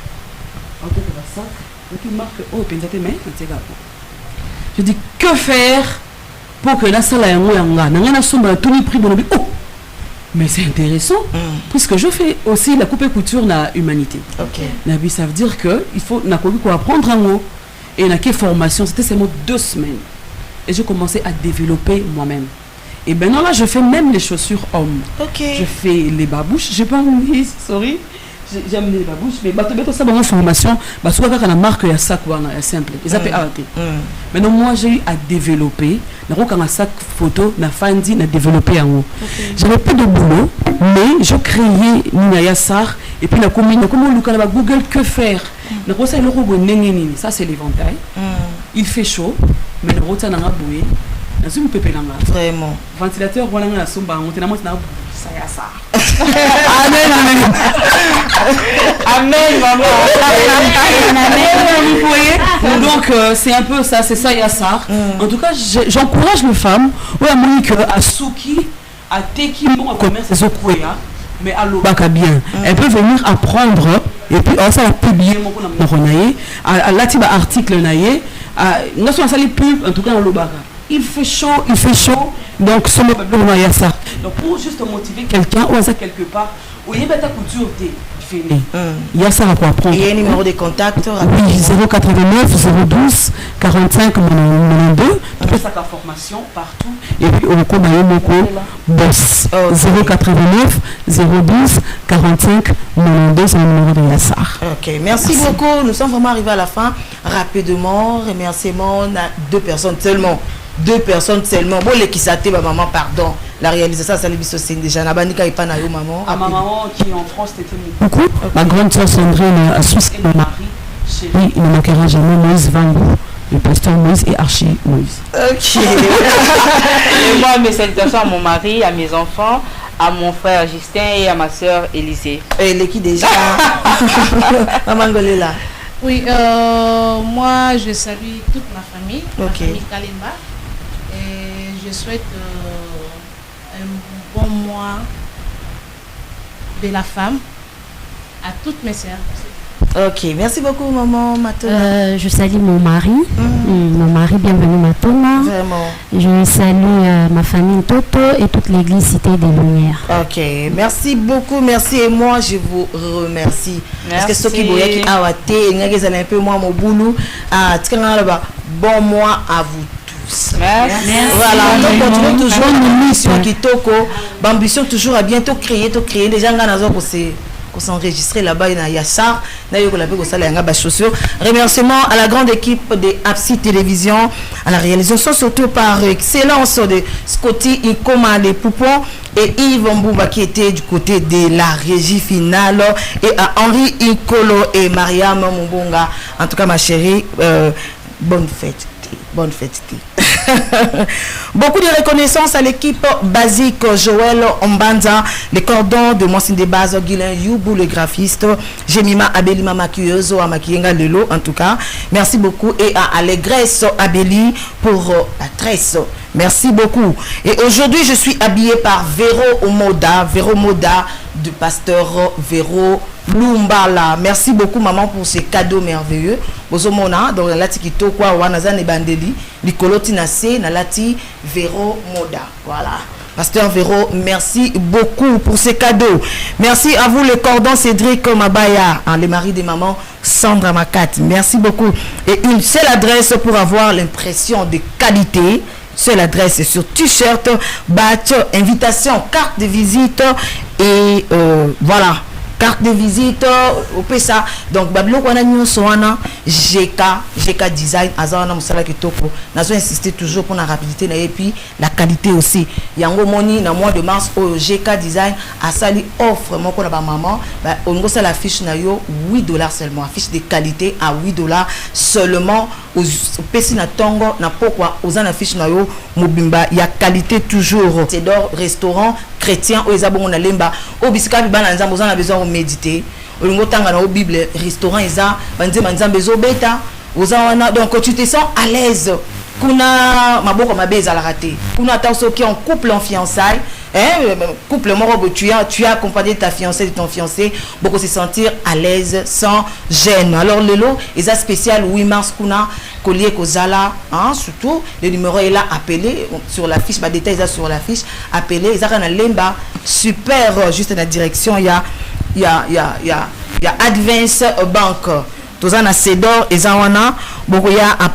Je dis, que faire pour que la salle ait un prix de oh! Mais c'est intéressant, puisque je fais aussi la coupe et couture dans l'humanité. Okay. Ça veut dire qu'il faut apprendre un mot. Et la formation, c'était seulement 2 semaines. Et j'ai commencé à développer moi-même. Et maintenant là, je fais même les chaussures hommes. Okay. Je fais les babouches. J'ai pas mis, sorry. J'ai amené les babouches. Mais ça, dans ma formation, soit avec la marque, il y a ça, c'est simple. Ils appellent arrêter. Maintenant, moi, j'ai eu à développer. Quand on a sac photo, on a fandi, on a développé en haut. J'avais peu de boulot, mais je créais Nina Yassar. Et puis, la commune, comment on Google, que faire? Ça, c'est l'éventail. Il fait chaud, mais le rotin n'a pas boué.
Vraiment.
Ventilateur, voilà, on a somba, on a ça y a ça.
Amen, amen. Amen, maman.
Vous voyez? Donc, c'est un peu ça, c'est ça, il y a ça. En tout cas, j'encourage les femmes, à Souki, à Teki, à commerce, c'est Zokuya, mais à l'Obaka bien. Elles peuvent venir apprendre, et puis, ça va publier mon à l'atiba article, non seulement ça les pubs, en tout cas, à l'Obaka. Il fait chaud, donc ce n'est pas il y a ça. Donc pour juste motiver quelqu'un, ou ça quelque part, où il y a ta couture, il y a ça à quoi apprendre.
Il y a un numéro de contact.
Oui, 089 012 45 92. Tu peux faire ta formation partout. Et puis au combat boss 089 012 45 92, c'est le numéro de Yassar.
Ok, merci beaucoup. Nous sommes vraiment arrivés à la fin. Rapidement, remerciements à 2 personnes seulement. 2 personnes seulement. Bon, les qui s'attendent, maman, pardon. La réalisation, ça c'est déjà. Nabanika et pas na yo maman.
Ma maman qui en France était beaucoup. Ma grande soeur Sandrine a Suisse et mon mari. Oui, il ne manquera jamais Moïse Vangou, le pasteur Moïse et Archie Moïse.
Ok.
Et moi, mes salutations à mon mari, à mes enfants, à mon frère Justin et à ma soeur Élisée.
Et les qui déjà. Maman Golela.
Oui, moi je salue toute ma famille, ma famille Kalimba. Et je souhaite un bon mois de la femme à toutes mes sœurs.
Ok, merci beaucoup maman Matona.
Je salue mon mari, bienvenue Matona.
Vraiment.
Je salue ma famille Toto et toute l'église Cité des Lumières.
Ok, merci beaucoup, merci et moi je vous remercie. Parce que ce qui est un peu moins mon boulot, bon mois à vous.
Merci.
Voilà, donc continuons toujours une mission qui toko, ambition toujours à bientôt créer, les gens gagnent pour ces qu'on s'enregistrer là-bas, il y a Yassar, chaussures. Remerciements à la grande équipe de Apsi Télévision, à la réalisation surtout par excellence de Scotty Ikoma des Poupons et Yves Mbouba qui était du côté de la régie finale, et à Henri Ikolo et Mariam Mbonga. En tout cas, ma chérie, bonne fête. Bonne fête. Beaucoup de reconnaissance à l'équipe basique Joël Ombanza, les cordons de Monsigne des bases, Guilain Youbou, le graphiste, Jemima Abelima maquilleuse, à Makienga Lelo, en tout cas. Merci beaucoup. Et à Allégresse Abeli pour la tresse. Merci beaucoup. Et aujourd'hui, je suis habillée par Véro Moda, du pasteur Véro Lumbala. Merci beaucoup, maman, pour ces cadeaux merveilleux. Bozomona, donc la tikito kwa wanaza ne bandeli, likoloti nase na lati Véro Moda. Voilà. Pasteur Véro, merci beaucoup pour ces cadeaux. Merci à vous, le cordon Cédric Mabaya, hein, le mari des mamans Sandra Makat. Merci beaucoup. Et une seule adresse pour avoir l'impression de qualité. Seule adresse sur t-shirt, badge, invitation, carte de visite et voilà. Carte de visite au PSA. Donc, Babylon, on a mis un GK Design, Azana Moussala Kitoko. Nous avons insisté toujours pour la rapidité et puis la qualité aussi. Il y a un moni dans le mois de mars au GK Design. À Sali offre, moi, qu'on a ma maman, on a la fiche na yo $8 seulement. Fiche de qualité à $8 seulement. Au PC na Tongo, na pourquoi, aux en affiche na yo Mobimba. Il y a qualité toujours. C'est d'or, restaurant chrétien, aux abons na lemba. Au bisika, bibananza, aux en a besoin de méditer. Au tanga na Bible, restaurant, eza, banze manzambe zo beta. Donc tu te sens à l'aise. Kuna maboko mabeza la raté. Kuna attention qui en couple en fiançailles. Couple morobo, tu as accompagné ta fiancée de ton fiancé, beaucoup se sentir à l'aise sans gêne. Alors le lot est spécial 8 mars kuna collier kozala, hein, surtout le numéro est là, appelé sur la fiche, bah détails sur la fiche, appelé ils a lemba super juste dans la direction il y a Advance Bank. Tous en Cédor et Zawana,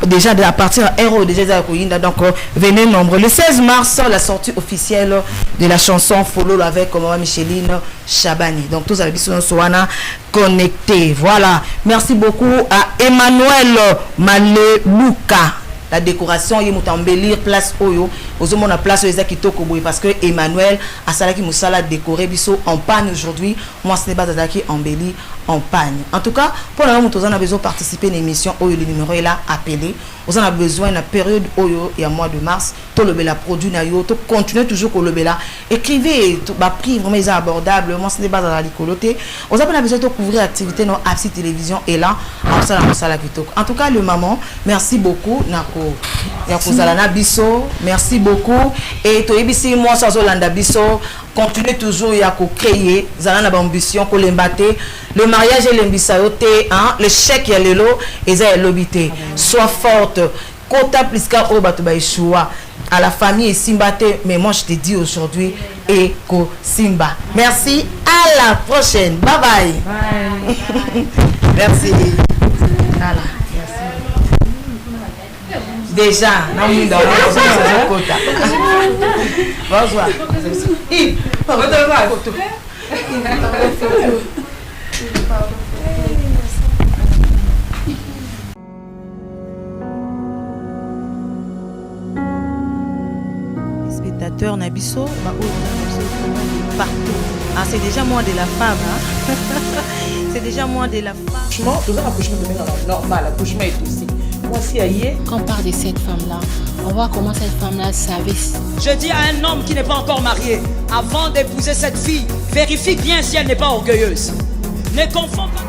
déjà à partir de Héros, déjà donc venez nombreux. Le 16 mars, la sortie officielle de la chanson Follow avec Maman Micheline Chabani. Donc tous avec Soana connectés. Voilà. Merci beaucoup à Emmanuel Maleluka. La décoration, il m'a embellir place Oyo. Aux hommes, on a place aux Akitoko parce que Emmanuel a salaki Moussala décoré biso en panne aujourd'hui. Moi, ce n'est pas Zadaki embelli en panne. En tout cas, pour l'instant, on a besoin de participer à l'émission Oyo. Le numéro est là, appelé. On a besoin de la période Oyo et à mois de mars. Tout le bela produit na yo. Tout continuez toujours pour le bela. Écrivez, bah prix vraiment abordable. Moi, ce n'est pas dans la licoloté. On a besoin de couvrir l'activité dans Apsi Télévision et là, en tout cas, le maman, merci beaucoup. Merci beaucoup. Et toi, ici, moi, ça Zolanda Bisso, continuez toujours à créer, Zalana ambition, pour l'embatter. Le mariage et l'embisayote, hein, le chèque, il y a le lot, et ça est l'obité. Sois forte. Kota pliska o batu baishua. À la famille Simbate, mais moi je te dis aujourd'hui, Eko Simba. Merci, à la prochaine. Bye bye. Bye. Merci. Voilà. Déjà, bonsoir. Spectateurs Nabiso, partout. Ah, c'est déjà moins de la femme. Hein? C'est déjà moins de la femme.
Franchement, tout ça, l'accouchement de normal, l'accouchement est aussi.
Quand on parle de cette femme-là, on voit comment cette femme-là savait.
Je dis à un homme qui n'est pas encore marié, avant d'épouser cette fille, vérifie bien si elle n'est pas orgueilleuse. Ne confonds pas.